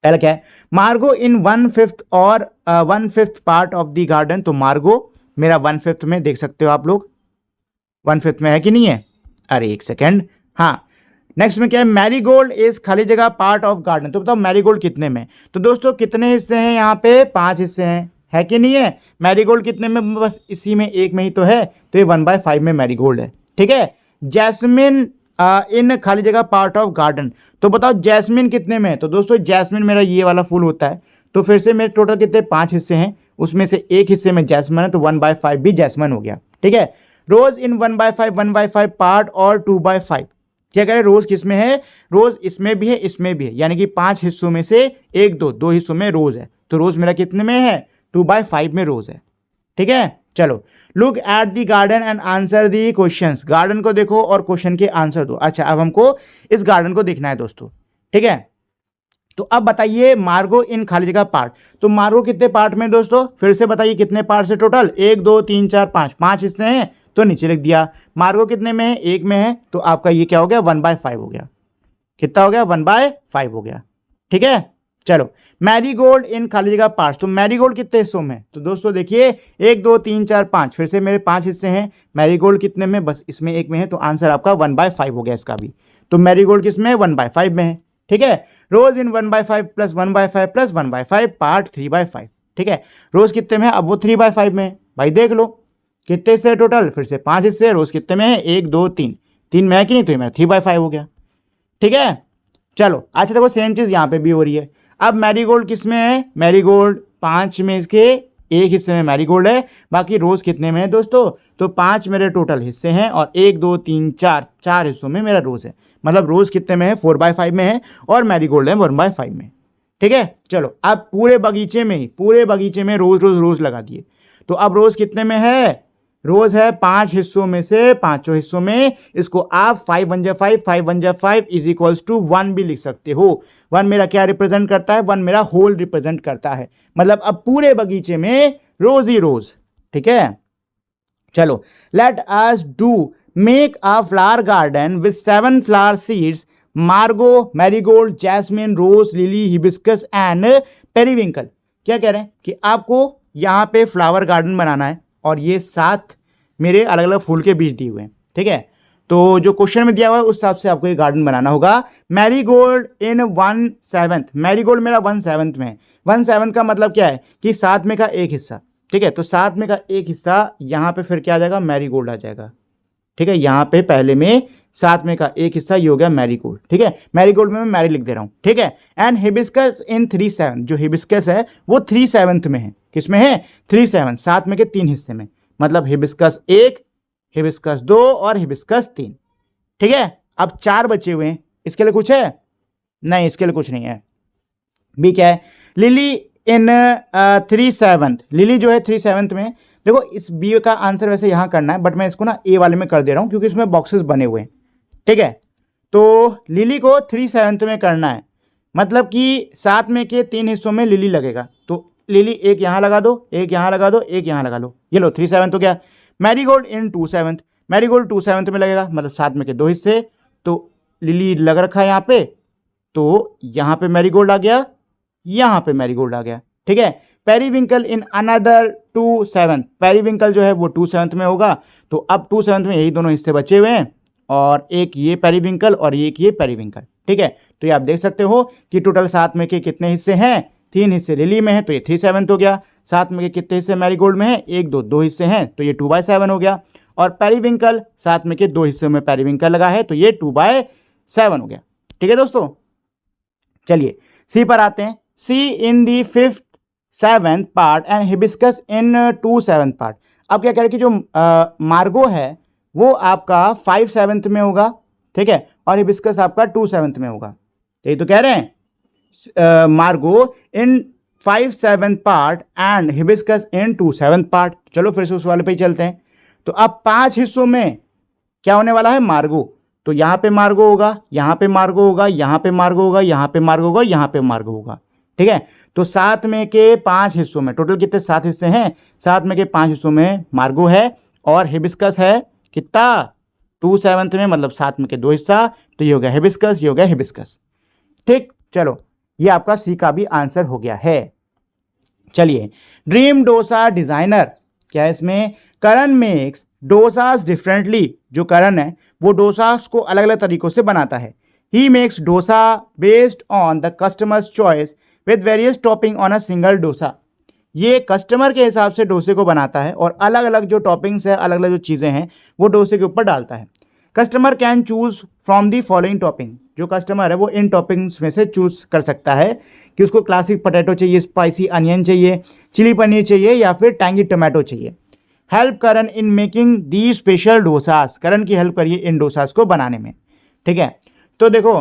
पहला क्या है, मार्गो इन 1/5 और 1/5 पार्ट ऑफ द गार्डन। तो मार्गो मेरा 1/5 में, देख सकते हो आप लोग 1/5 में है कि नहीं है। अरे एक सेकेंड, हाँ नेक्स्ट में क्या है, मैरीगोल्ड इज खाली जगह पार्ट ऑफ गार्डन। तो बताओ मैरीगोल्ड कितने में। तो दोस्तों कितने हिस्से हैं यहाँ पे, 5 हिस्से हैं, है कि नहीं है। मैरीगोल्ड कितने में, बस इसी में एक में ही तो है, तो ये 1/5 में मैरीगोल्ड है। ठीक है, जैस्मिन इन खाली जगह पार्ट ऑफ गार्डन। तो बताओ जैस्मिन कितने में है। तो दोस्तों जैस्मिन मेरा ये वाला फूल होता है, तो फिर से मेरे टोटल कितने, 5 हिस्से हैं, उसमें से एक हिस्से में जैस्मिन है, तो 1/5 भी जैस्मिन हो गया। ठीक है, रोज इन 1/5 पार्ट और 2/5। क्या कह रहे हैं, रोज किस में है, रोज इसमें भी है, इसमें भी है, यानी कि 5 हिस्सों में से 2 हिस्सों में रोज है। तो रोज मेरा कितने में है, 2/5 में रोज है। ठीक है, चलो look at the garden and answer the questions. Garden को देखो और क्वेश्चन के आंसर दो। अच्छा अब हमको इस गार्डन को देखना है दोस्तों। ठीक है, तो अब बताइए मार्गो इन खाली जगह पार्ट। तो मार्गो कितने पार्ट में दोस्तों, फिर से बताइए कितने पार्ट से टोटल, 1 2 3 4 5, 5 हिस्से हैं, तो नीचे लिख दिया। मार्गो कितने में है, 1 में है, तो आपका ये क्या हो गया, 1/5 हो गया। कितना हो गया, 1/5 हो गया। ठीक है, चलो मैरीगोल्ड इन खाली जगह पार्ट्स। तो मैरीगोल्ड कितने हिस्सों में, तो दोस्तों देखिए 1 2 3 4 5, फिर से मेरे 5 हिस्से हैं। मैरीगोल्ड कितने में, बस इसमें एक में है, तो आंसर आपका 1/5 हो गया इसका भी। तो मैरीगोल्ड किस में है, 1/5 में है। ठीक है, रोज इन 1/5 प्लस 1/5 प्लस 1/5 पार्ट 3/5। ठीक है, रोज कितने में है, अब वो 3/5 में है भाई, देख लो कितने हिस्से टोटल, फिर से 5 हिस्से, रोज कितने में है, 1 2 3, 3 में है कि नहीं, तो ये मेरा 3/5 हो गया। ठीक है, चलो अच्छा देखो सेम चीज यहाँ पे भी हो रही है। अब मैरीगोल्ड किस में है, मैरीगोल्ड 5 में इसके एक हिस्से में मैरीगोल्ड है, बाकी रोज कितने में है दोस्तों, तो 5 मेरे टोटल हिस्से हैं और 1 2 3 4 4 हिस्सों में मेरा रोज है, मतलब रोज कितने में है 4/5 में है और मैरीगोल्ड है 1/5 में। ठीक है, चलो अब पूरे बगीचे में रोज रोज रोज लगा दिए, तो अब रोज कितने में है, रोज है 5 हिस्सों में से 5 हिस्सों में, इसको आप 5 1 जा 5 5 1 जा 5 इज इक्वल्स टू 1 भी लिख सकते हो। 1 मेरा क्या रिप्रेजेंट करता है, 1 मेरा होल रिप्रेजेंट करता है, मतलब अब पूरे बगीचे में रोज ही रोज। ठीक है, चलो let us do make a flower garden with 7 flower seeds, मार्गो, marigold, jasmine, rose, lily, hibiscus and periwinkle. क्या कह रहे हैं कि आपको यहाँ पे फ्लावर गार्डन बनाना है और ये 7 मेरे अलग अलग फूल के बीज दिए हुए हैं। ठीक है, तो जो क्वेश्चन में दिया हुआ है उस हिसाब से आपको ये गार्डन बनाना होगा। मैरीगोल्ड इन 1/7, मैरीगोल्ड मेरा 1/7 में है। 1/7 का मतलब क्या है कि 7 में का एक हिस्सा। ठीक है, तो 7 में का एक हिस्सा यहाँ पे फिर क्या आ जाएगा, मैरीगोल्ड आ जाएगा। ठीक है, यहाँ पे पहले में 7 में का एक हिस्सा ये हो गया मैरीगोल्ड। ठीक है, मैरीगोल्ड में मैं मैरी लिख दे रहा हूँ। ठीक है, एंड हिबिस्कस इन 3/7, जो हिबिस्कस है वो 3/7 में है, किसमें है 3/7, 7 में के 3 हिस्से में, मतलब हिबिस्कस 1, हिबिस्कस 2 और हिबिस्कस 3। ठीक है, अब 4 बचे हुए हैं, इसके लिए कुछ है नहीं, इसके लिए कुछ नहीं है। बी क्या है, लिली इन 3/7, लिली जो है 3/7 में। देखो इस बी का आंसर वैसे यहाँ करना है, बट मैं इसको ना ए वाले में कर दे रहा हूँ क्योंकि इसमें बॉक्सेस बने हुए हैं। ठीक है, तो लिली को 3/7 में करना है, मतलब कि 7 में के 3 हिस्सों में लिली लगेगा, तो लिली एक यहाँ लगा दो, एक यहाँ लगा दो, एक यहाँ लगा लो, ये लो 3/7 हो गया। मैरीगोल्ड इन 2/7, मैरीगोल्ड 2/7 में लगेगा, मतलब 7 में के 2 हिस्से, तो लिली लग रखा है यहाँ पे, तो यहाँ पे मैरीगोल्ड आ गया, यहाँ पे मैरीगोल्ड आ गया। ठीक है, पेरीविंकल इन अनदर 2/7, पेरीविंकल जो है वो 2/7 में होगा, तो अब 2/7 में यही दोनों हिस्से बचे हुए हैं, और एक ये पेरीविंकल और एक ये पेरीविंकल। ठीक है, तो ये आप देख सकते हो कि टोटल 7 में के कितने हिस्से हैं, 3 हिस्से लिली में है, तो ये 3/7 हो गया। 7 में के कितने हिस्से मैरीगोल्ड में है, 1 2 2 हिस्से हैं, तो ये 2/7 हो गया। और पेरीविंकल 7 में के 2 हिस्से में पेरीविंकल लगा है, तो ये 2/7 हो गया। ठीक है दोस्तों, चलिए सी पर आते हैं। सी इन दी 5th 7th part and hibiscus in 2/7 part. अब क्या कह रहे हैं कि जो मार्गो है वो आपका 5/7 में होगा। ठीक है, और हिबिस्कस आपका 2/7 में होगा, यही तो कह रहे हैं। मार्गो इन 5/7 part and hibiscus in 2/7 part. चलो फिर से उस वाले पे ही चलते हैं। तो अब 5 हिस्सों में क्या होने वाला है, मार्गो, तो यहाँ पे मार्गो होगा, यहाँ पे मार्गो होगा, यहाँ पे मार्गो होगा, यहाँ पे मार्गो होगा, यहाँ पे मार्गो होगा। ठीक है, तो 7 में के 5 हिस्सों में, टोटल कितने 7 हिस्से हैं, 7 में के 5 हिस्सों में मार्गो है और हिबिस्कस है कितना 2/7 में, मतलब 7 में के 2 हिस्सा, तो ये हो गया हिबिस्कस, ये हो गया हिबिस्कस। ठीक, चलो ये आपका सी का भी आंसर हो गया है। चलिए, ड्रीम डोसा डिजाइनर, क्या है इसमें, करण मेक्स डोसास डिफरेंटली, जो करण है वो डोसास को अलग अलग तरीकों से बनाता है। He makes dosa based on the customers choice with various topping on a single dosa. ये कस्टमर के हिसाब से डोसे को बनाता है और अलग अलग जो टॉपिंग्स है, अलग अलग जो चीज़ें हैं वो डोसे के ऊपर डालता है। Customer can choose from the following topping, जो कस्टमर है वो इन टॉपिंग्स में से चूज कर सकता है कि उसको क्लासिक पोटैटो चाहिए, स्पाइसी अनियन चाहिए, चिली पनीर चाहिए या फिर टैंगी टोमेटो चाहिए। Help Karan in making the special dosas, Karan की हेल्प करिए इन डोसास को बनाने में। ठीक है, तो देखो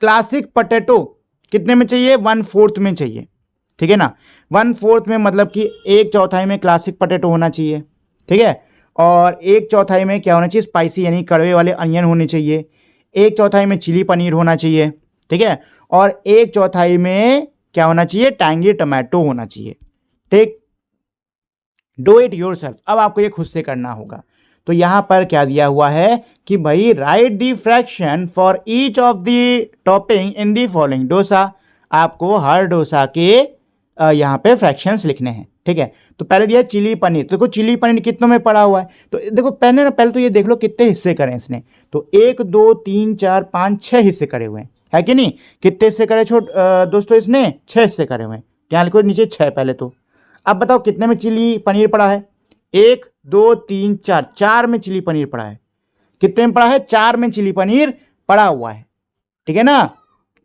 क्लासिक पोटैटो कितने में चाहिए, 1/4 में चाहिए। ठीक है ना, 1/4 में मतलब कि 1/4 में क्लासिक पोटैटो होना चाहिए। ठीक है, और 1/4 में क्या होना चाहिए, स्पाइसी यानी कड़वे वाले अनियन होने चाहिए। 1/4 में चिली पनीर होना चाहिए। ठीक है, और 1/4 में क्या होना चाहिए, टैंगी टोमेटो होना चाहिए। ठीक, डू इट योरसेल्फ, अब आपको ये खुद से करना होगा। तो यहाँ पर क्या दिया हुआ है कि भाई right the fraction for each of the topping in the following dosa, आपको हर डोसा के यहाँ पे फ्रैक्शंस लिखने हैं। ठीक है। तो पहले दिया चिली पनीर, तो देखो चिली पनीर कितनों में पड़ा हुआ है, तो देखो पहले तो ये देख लो कितने हिस्से करें इसने, तो 1 2 3 4 5 6 हिस्से करे हुए हैं, है कि नहीं। कितने हिस्से करे दोस्तों, इसने 6 हिस्से करे हुए हैं। क्या लिखो नीचे 6 पहले तो। अब बताओ कितने में चिली पनीर पड़ा है, 1 2 3 4, 4 में चिली पनीर पड़ा है। कितने में पड़ा है, 4 में चिली पनीर पड़ा हुआ है, ठीक है ना।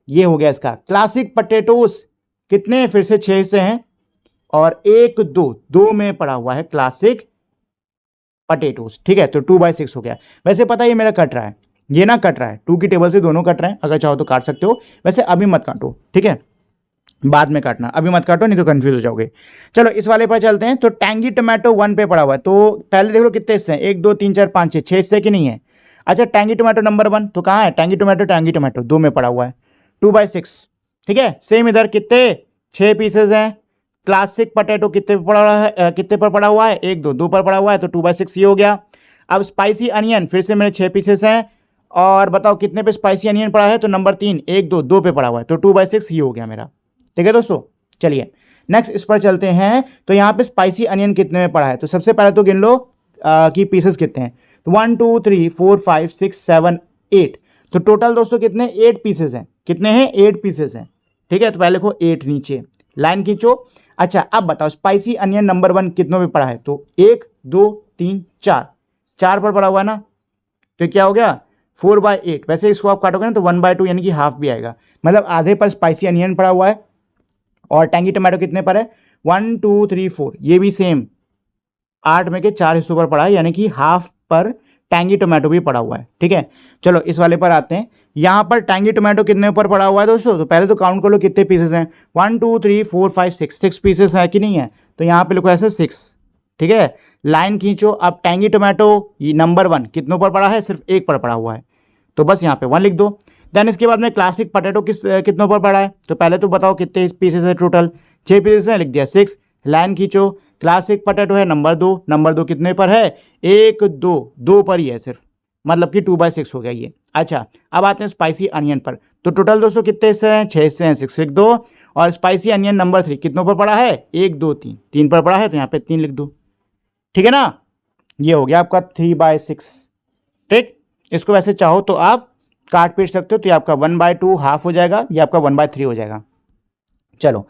ये हो गया इसका क्लासिक पटेटोस, कितने फिर से 6 हिस्से हैं, और 1 2 में पड़ा हुआ है क्लासिक पटेटोस, ठीक है। तो 2/6 हो गया। वैसे पता है ये मेरा कट रहा है, ये ना कट रहा है, 2 की टेबल से दोनों कट रहे हैं, अगर चाहो तो काट सकते हो, वैसे अभी मत काटो, ठीक है, बाद में काटना, अभी मत काटो नहीं तो कंफ्यूज हो जाओगे। चलो इस वाले पर चलते हैं। तो टैंगी टोमेटो 1 पे पड़ा हुआ है, तो पहले देख लो कितने हिस्से हैं, 1 2 3 4 5 6 हिस्से की नहीं है। अच्छा टैंगी टोमेटो नंबर 1 तो कहाँ है, टैंगी टोमेटो 2 में पड़ा हुआ है, 2/6, ठीक है। सेम इधर कितने 6 पीसेज हैं। क्लासिक पटेटो कितने पर पड़ा हुआ है, कितने पर पड़ा हुआ है, 1 2 पर पड़ा हुआ है, तो 2/6 ये हो गया। अब स्पाइसी अनियन फिर से मेरे 6 पीसेस हैं, और बताओ कितने पे स्पाइसी अनियन पड़ा है, तो नंबर 3 1 2 पे पड़ा हुआ है, तो 2/6 ये हो गया मेरा, ठीक है दोस्तों। चलिए नेक्स्ट इस पर चलते हैं। तो यहाँ पे स्पाइसी अनियन कितने में पड़ा है, तो सबसे पहले तो गिन लो कि पीसेस कितने हैं, तो 1 2 3 4 5 6 7 8, तो टोटल दोस्तों कितने 8 पीसेस हैं, कितने हैं 8 पीसेस हैं, ठीक है। तो पहले लिखो 8 नीचे लाइन खींचो। अच्छा अब बताओ स्पाइसी अनियन नंबर 1 कितनों में पड़ा है, तो 1 2 3 4 पर पड़ा हुआ है ना, तो क्या हो गया 4/8। वैसे इसको आप काटोगे ना तो 1/2 यानी कि हाफ भी आएगा, मतलब आधे पर स्पाइसी अनियन पड़ा हुआ है। और टैंगी टोमेटो कितने पर है, 1 2 3 4, ये भी सेम 8 में के 4 हिस्सों पर पड़ा है, यानी कि हाफ पर टैंगी टोमेटो भी पड़ा हुआ है, ठीक है। चलो इस वाले पर आते हैं। यहाँ पर टैंगी टोमेटो कितने ऊपर पड़ा हुआ है दोस्तों, तो पहले तो काउंट कर लो कितने पीसेस हैं, 1 2 3 4 5 6 पीसेस है कि नहीं है, तो यहाँ पे लिखो ऐसे 6, ठीक है। लाइन खींचो। अब टैंगी टोमेटो ये नंबर 1 कितनों पर पड़ा है, सिर्फ 1 पर पड़ा हुआ है, तो बस यहाँ पे 1 लिख दो। देन इसके बाद में क्लासिक पटेटो कितनों पर पड़ा है, तो पहले तो बताओ कितने पीसेस है, टोटल 6 पीसेस है, लिख दिया 6। लाइन खींचो। क्लासिक पटेटो है नंबर 2 कितने पर है, 1 2 पर ही है सिर्फ, मतलब कि 2/6 हो गया ये। अच्छा अब आते हैं स्पाइसी अनियन पर, तो टोटल दोस्तों कितने हिस्से हैं, 6 हिस्से हैं, 6 लिख दो। और स्पाइसी अनियन नंबर 3 कितनों पर पड़ा है, 1 2 3 पर पड़ा है, तो यहाँ पे 3 लिख दो, ठीक है ना। ये हो गया आपका 3/6, ठीक। इसको वैसे चाहो तो आप काट पीट सकते हो, तो ये आपका 1/2 हाफ हो जाएगा, ये आपका 1/3 हो जाएगा। चलो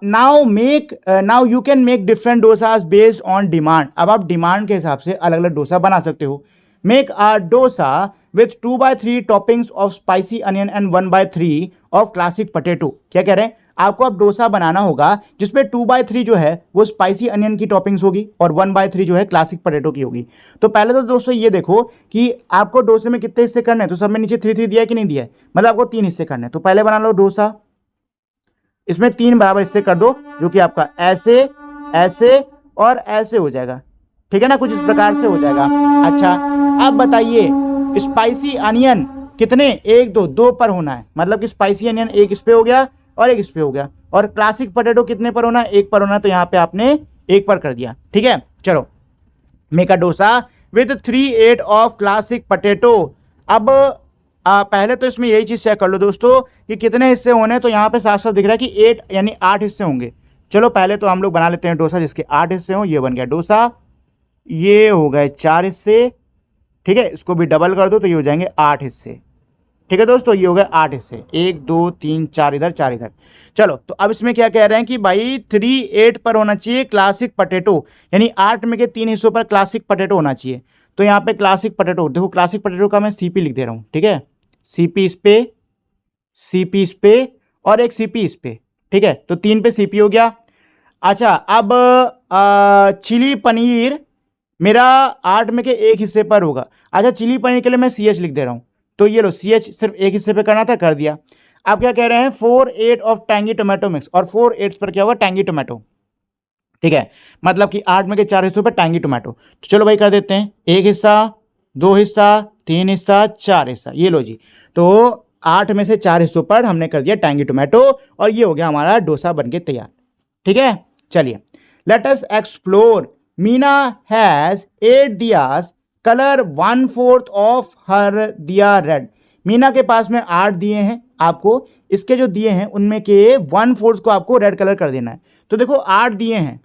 now you can make different dosas based on demand. अब आप डिमांड के हिसाब से अलग अलग डोसा बना सकते हो। Make a dosa with 2/3 toppings of spicy onion and 1/3 of classic potato. क्या कह रहे हैं, आपको अब डोसा बनाना होगा जिसपे 2/3 जो है वो स्पाइसी अनियन की टॉपिंग्स होगी, और 1/3 जो है क्लासिक पटेटो की होगी। तो पहले तो दोस्तों ये देखो कि आपको डोसे में कितने हिस्से करने हैं, तो सब में नीचे 3 दिया है कि नहीं दिया है, मतलब आपको 3 हिस्से करने हैं। तो पहले बना लो डोसा, इसमें 3 बराबर हिस्से कर दो, जो कि आपका ऐसे ऐसे और ऐसे हो जाएगा, ठीक है ना, कुछ इस प्रकार से हो जाएगा। अच्छा अब बताइए स्पाइसी अनियन कितने, 1 2 पर होना है, मतलब कि स्पाइसी अनियन एक इस पे हो गया और एक इस पे हो गया, और क्लासिक पटेटो कितने पर होना है, 1 पर होना है, तो यहाँ पे आपने 1 पर कर दिया, ठीक है। चलो make a dosa with 3/8 of classic potato. अब पहले तो इसमें यही चीज़ चेक कर लो दोस्तों कि कितने हिस्से होने, तो यहाँ पे साफ साफ दिख रहा है कि 8 यानी 8 हिस्से होंगे। चलो पहले तो हम लोग बना लेते हैं डोसा जिसके 8 हिस्से हों। ये बन गया डोसा, ये हो गए 4 हिस्से, ठीक है। इसको भी डबल कर दो तो ये हो जाएंगे 8 हिस्से, ठीक है दोस्तों। ये हो गए 8 हिस्से, 1 2 3 4 इधर 4 इधर। चलो तो अब इसमें क्या कह रहे हैं कि भाई 3/8 पर होना चाहिए क्लासिक पटेटो, यानी 8 में के 3 हिस्सों पर क्लासिक पटेटो होना चाहिए। तो यहाँ पे क्लासिक पटेटो देखो, क्लासिक पटेटो का मैं CP लिख दे रहा हूँ, ठीक है। CP इस पे, CP इस पे और एक CP इस पे, ठीक है। तो 3 पे CP हो गया। अच्छा अब चिली पनीर मेरा 8 में के 1 हिस्से पर होगा। अच्छा चिली पनीर के लिए मैं CH लिख दे रहा हूँ, तो ये लो CH सिर्फ 1 हिस्से पे करना था, कर दिया। आप क्या कह रहे हैं 4/8 ऑफ टैंगी टोमेटो मिक्स, और 4/8 पर क्या होगा टैंगी टोमेटो, ठीक है, मतलब कि 8 में के 4 हिस्सों पर टैंगी टोमेटो। तो चलो भाई कर देते हैं, 1 हिस्सा 2 हिस्सा 3 हिस्सा 4 हिस्सा, ये लो जी। तो 8 में से 4 हिस्सों पर हमने कर दिया टैंगी टोमेटो, और ये हो गया हमारा डोसा बनके तैयार, ठीक है। चलिए let us explore. Meena has 8 diyas, colour 1/4 of her दिया रेड। मीना के पास में 8 दिए हैं, आपको इसके जो दिए हैं उनमें के 1/4 को आपको रेड कलर कर देना है। तो देखो 8 दिए हैं,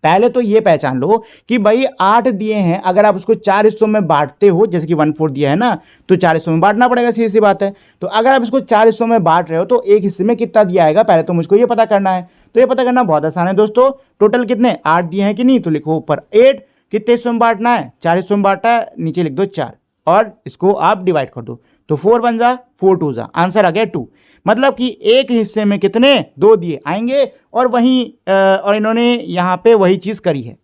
पहले तो ये पहचान लो कि भाई 8 दिए हैं, अगर आप उसको 4 हिस्सों में बांटते हो, जैसे कि 1/4 दिया है ना, तो 4 हिस्सों में बांटना पड़ेगा, सीधी सी बात है। तो अगर आप इसको 4 हिस्सों में बांट रहे हो तो एक हिस्से में कितना दिया आएगा, पहले तो मुझको ये पता करना है। तो ये पता करना बहुत आसान है दोस्तों। टोटल कितने 8 दिए हैं कि नहीं, तो लिखो ऊपर 8, कितने हिस्सों में बांटना है, 4 हिस्सों में बांटा है, नीचे लिख दो 4 और इसको आप डिवाइड कर दो। तो 4 1 जा 4 2 जा, आंसर आ गया 2। मतलब कि एक हिस्से में कितने 2 दिए आएंगे और वहीं और इन्होंने यहाँ पे वही चीज करी है,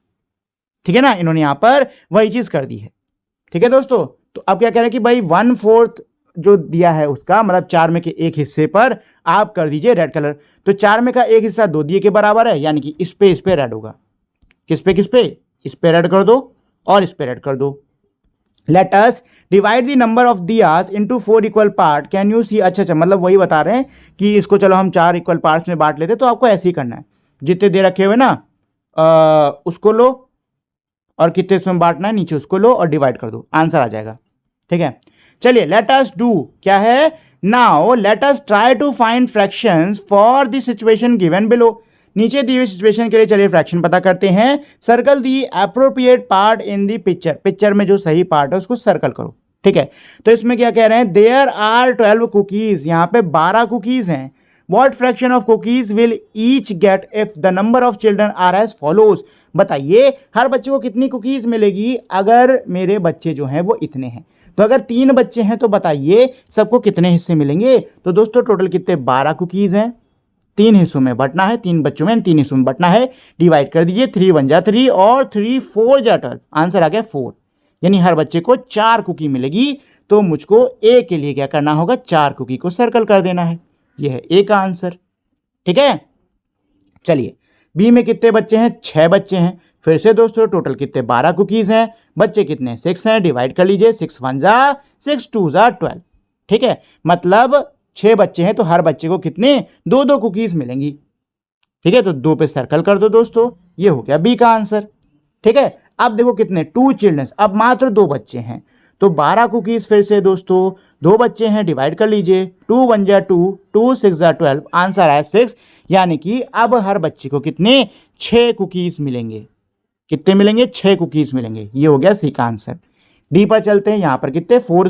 ठीक है ना, इन्होंने यहाँ पर वही चीज कर दी है, ठीक है दोस्तों। तो अब क्या कह रहे हैं कि भाई 1/4 जो दिया है उसका मतलब 4 में के एक हिस्से पर आप कर दीजिए रेड कलर। तो 4 में का एक हिस्सा 2 दिए के बराबर है, यानी कि इस पे रेड होगा। किस पे इस पे रेड कर दो और इस पे रेड कर दो। Let us divide the number of diyas into 4 equal part, can you see. अच्छा, मतलब वही बता रहे हैं कि इसको चलो हम 4 इक्वल पार्ट्स में बांट लेते, तो आपको ऐसे ही करना है, जितने दे रखे हुए ना उसको लो और कितने इसमें बांटना है नीचे उसको लो और डिवाइड कर दो, आंसर आ जाएगा, ठीक है। चलिए लेट अस डू क्या है, now let us try to find fractions for the situation given below. नीचे दी हुई सिचुएशन के लिए चलिए फ्रैक्शन पता करते हैं। Circle the appropriate part in the picture, picture में जो सही पार्ट है उसको सर्कल करो, ठीक है। तो इसमें क्या कह रहे हैं, देयर आर 12 कुकीज, यहाँ पे 12 कुकीज हैं। What fraction of cookies will each get if the number of children are as follows. बताइए हर बच्चे को कितनी कुकीज मिलेगी अगर मेरे बच्चे जो हैं वो इतने हैं। तो अगर 3 बच्चे हैं तो बताइए सबको कितने हिस्से मिलेंगे। तो दोस्तों टोटल कितने 12 कुकीज हैं, 3 हिस्सों में बंटना है, 3 बच्चों में 3 हिस्सों में बंटना है। डिवाइड कर दीजिए, 3 1 जा 3 और 3 4 जा 12, आंसर आ गया 4। यानी हर बच्चे को 4 कुकी मिलेगी। तो मुझको ए के लिए क्या करना होगा, 4 कुकी को सर्कल कर देना है। यह है ए का आंसर, ठीक है। चलिए बी में कितने बच्चे हैं, 6 बच्चे हैं। फिर से दोस्तों टोटल कितने 12 कुकीज हैं, बच्चे कितने 6 हैं, डिवाइड कर लीजिए, 6 1 जा 6 2 जा 12, ठीक है। मतलब 6 बच्चे हैं तो हर बच्चे को कितने 2 कुकीज मिलेंगी, ठीक है। तो 2 पे सर्कल कर दो दोस्तों, ये हो गया बी का आंसर, ठीक है। अब देखो कितने 2 चिल्ड्रंस, अब मात्र 2 बच्चे हैं तो 12 कुकीज। फिर से दोस्तों 2 बच्चे हैं, डिवाइड कर लीजिए, 2 1 जा 2 2 6 जा 12, आंसर आया 6। यानी कि अब हर बच्चे को कितने 6 कुकीज मिलेंगे। कितने मिलेंगे, 6 कुकीज मिलेंगे। ये हो गया सी का आंसर। डी पर चलते हैं, यहां पर कितने 4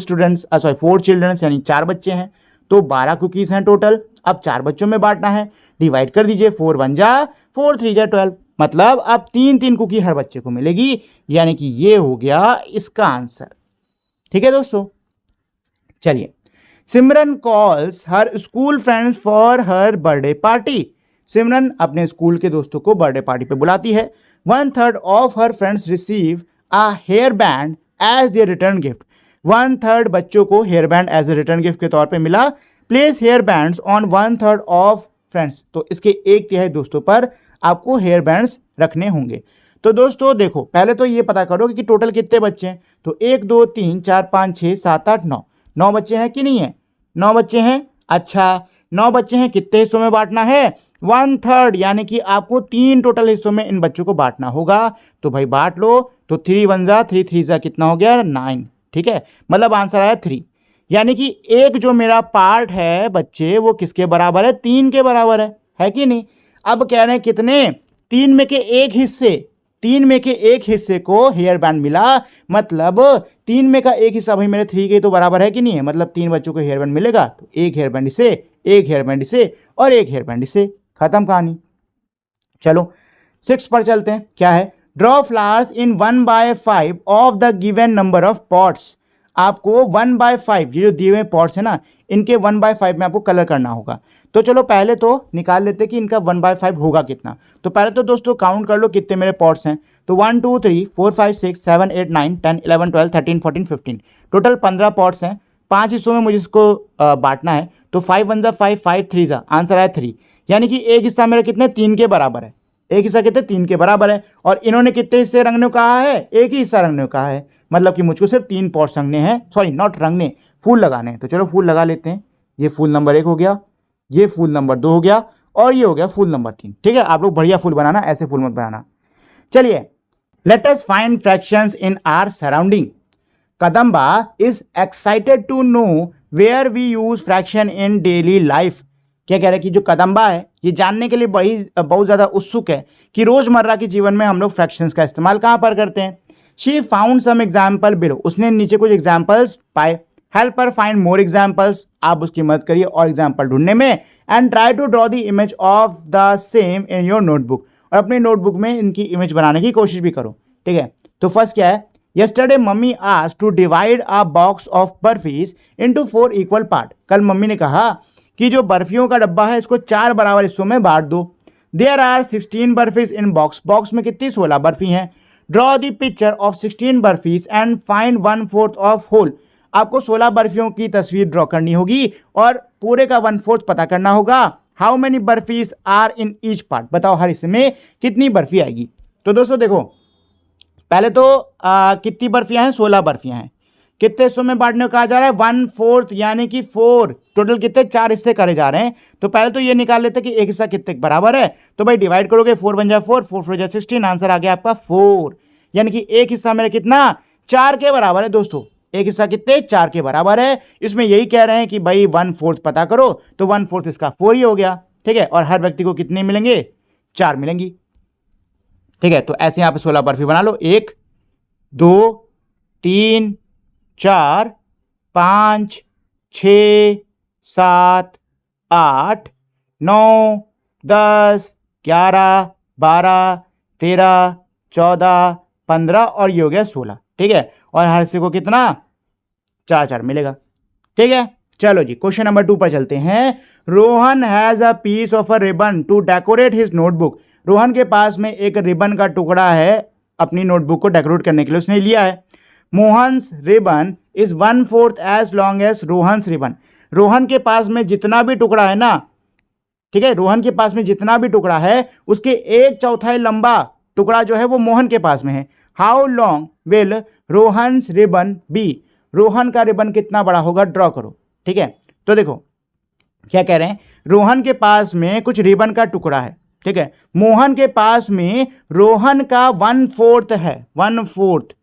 चिल्ड्रंस यानी 4 बच्चे हैं तो 12 कुकीज हैं टोटल। अब 4 बच्चों में बांटना है, डिवाइड कर दीजिए, 4 1 जा 4 3 जा 12, मतलब अब 3 कुकी हर बच्चे को मिलेगी। यानी कि ये हो गया इसका आंसर, ठीक है दोस्तों। चलिए Simran calls her school friends for her birthday party. Simran अपने स्कूल के दोस्तों को बर्थडे पार्टी पे बुलाती है। 1/3 of her friends receive a hair band as their return gift. 1/3 बच्चों को hair band as a return gift के तौर पे मिला। Place hair bands on 1/3 of friends, तो इसके 1/3 दोस्तों पर आपको हेयर बैंड्स रखने होंगे। तो दोस्तों देखो पहले तो ये पता करो कि टोटल कितने बच्चे हैं। तो 1 2 3 4 5 6 7 8 9, 9 बच्चे हैं कि नहीं है, 9 बच्चे हैं। अच्छा 9 बच्चे हैं, कितने हिस्सों में बांटना है, 1/3, यानी कि आपको 3 टोटल हिस्सों में इन बच्चों को बांटना होगा। तो भाई बांट लो, तो 3 1 जा 3 3 जा कितना हो गया 9, ठीक है। मतलब आंसर आया 3। यानी कि एक जो मेरा पार्ट है बच्चे वो किसके बराबर है, 3 के बराबर है कि नहीं। अब कह रहे हैं कितने 3 में के एक हिस्से, 3 में के एक हिस्से को हेयर बैंड मिला। मतलब 3 में का एक हिस्सा भाई मेरे 3 के तो बराबर है कि नहीं है। मतलब 3 बच्चों को हेयर बैंड मिलेगा तो एक हेयर बैंड इसे, एक हेयर बैंड इसे और एक हेयर बैंड इसे, खत्म कहानी। चलो 6 पर चलते हैं, क्या है, draw flowers in 1/5 of the given number of pots. आपको 1/5 ये जो दिए हुए पॉट्स है ना, इनके 1/5 में आपको कलर करना होगा। तो चलो पहले तो निकाल लेते कि इनका 1/5 होगा कितना। तो पहले तो दोस्तों काउंट कर लो कितने मेरे पॉट्स हैं। तो 1 2 3 4 5 6 7 8 9 10 11 12 13 14 15, टोटल 15 पॉट्स हैं। 5 हिस्सों में मुझे इसको बांटना है। तो 5 1 जा 5 5 3 जा, आंसर आया 3। यानी कि एक हिस्सा मेरा कितने 3 के बराबर है, एक हिस्सा कितने 3 के बराबर है। और इन्होंने कितने हिस्से रंगने को कहा है, एक ही हिस्सा रंगने को कहा है। मतलब कि मुझको सिर्फ 3 पॉट्स रंगने हैं, सॉरी नॉट रंगने, फूल लगाने हैं। तो चलो फूल लगा लेते हैं। ये फूल नंबर 1 हो गया, ये फूल नंबर 2 हो गया और ये हो गया फूल नंबर 3, ठीक है। आप लोग बढ़िया फूल बनाना, ऐसे फूल मत बनाना। चलिए let us find fractions in our surrounding. Kadamba is excited to know where we use fraction in daily life. क्या कह रहे हैं कि जो कदम्बा है ये जानने के लिए बहुत ज़्यादा उत्सुक है कि रोज़मर्रा के जीवन में हम लोग फ्रैक्शंस का इस्तेमाल कहाँ पर करते हैं। She found some example below, उसने नीचे कुछ एग्जाम्पल्स पाए। हेल्प पर फाइंड मोर एग्जाम्पल्स, आप उसकी मदद करिए और एग्जाम्पल ढूंढने में। And try to draw the image of the same in your notebook, और अपनी नोटबुक में इनकी इमेज बनाने की कोशिश भी करो। ठीक है, तो फर्स्ट क्या है, yesterday mummy asked to divide a box of barfis into 4 equal part. कल मम्मी ने कहा कि जो बर्फियों का डब्बा है इसको 4 बराबर हिस्सों में बांट दो। There are 16 barfis in box, box में कितनी 16 बर्फी हैं। Draw the picture of 16 barfis and find 1/4 of whole, आपको 16 बर्फियों की तस्वीर ड्रॉ करनी होगी और पूरे का 1/4 पता करना होगा। How many barfis are in each part, बताओ हर हिस्से में कितनी बर्फी आएगी। तो दोस्तों देखो, पहले तो कितनी बर्फियां हैं, 16 बर्फियां हैं। कितने हिस्सों में बांटने को कहा जा रहा है, 1/4 यानी कि 4, टोटल कितने 4 हिस्से करे जा रहे हैं। तो पहले तो ये निकाल लेते कि एक हिस्सा कितने बराबर है। तो भाई डिवाइड करोगे, 4 बन जाए 4, 4 4 16, आंसर आ गया आपका 4, यानी कि एक हिस्सा मेरा कितना 4 के बराबर है। दोस्तों एक हिस्सा कितने 4 के बराबर है। इसमें यही कह रहे हैं कि भाई 1/4 पता करो, तो 1/4 इसका 4 ही हो गया। ठीक है, और हर व्यक्ति को कितने मिलेंगे, 4 मिलेंगी। ठीक है, तो ऐसे यहां पे 16 बर्फी बना लो, 1 2 3 4 5 6 7 8 9 10 11 12 13 14 15 और ये हो गया 16। ठीक है, और हर हिस्से को कितना 4 मिलेगा। ठीक है, चलो जी क्वेश्चन नंबर 2 पर चलते हैं। Rohan has a piece of a ribbon to decorate his notebook, Rohan के पास में एक रिबन का टुकड़ा है अपनी नोटबुक को डेकोरेट करने के लिए उसने लिया है। Mohan's ribbon is 1/4 as long as Rohan's ribbon, Rohan के पास में जितना भी टुकड़ा है ना, ठीक है, रोहन के पास में जितना भी टुकड़ा है उसके 1/4 लंबा टुकड़ा जो है वो मोहन के पास में है। How long will Rohan's ribbon be, Rohan का रिबन कितना बड़ा होगा, ड्रॉ करो। ठीक है, तो देखो क्या कह रहे हैं, रोहन के पास में कुछ रिबन का टुकड़ा है। ठीक है, मोहन के पास में रोहन का 1/4 है, 1/4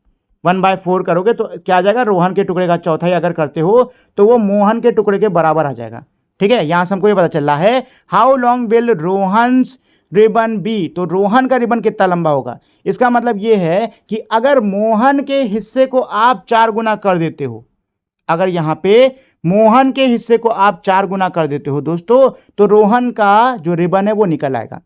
1/4 करोगे तो क्या आ जाएगा, रोहन के टुकड़े का चौथाई अगर करते हो तो वो मोहन के टुकड़े के बराबर आ जाएगा। ठीक है, यहां से हमको ये पता चल रहा है how long will Rohan's ribbon be, तो रोहन का रिबन कितना लंबा होगा। इसका मतलब ये है कि अगर मोहन के हिस्से को आप 4 गुना कर देते हो, अगर यहां पे मोहन के हिस्से को आप 4 गुना कर देते हो दोस्तों, तो रोहन का जो रिबन है वो निकल आएगा।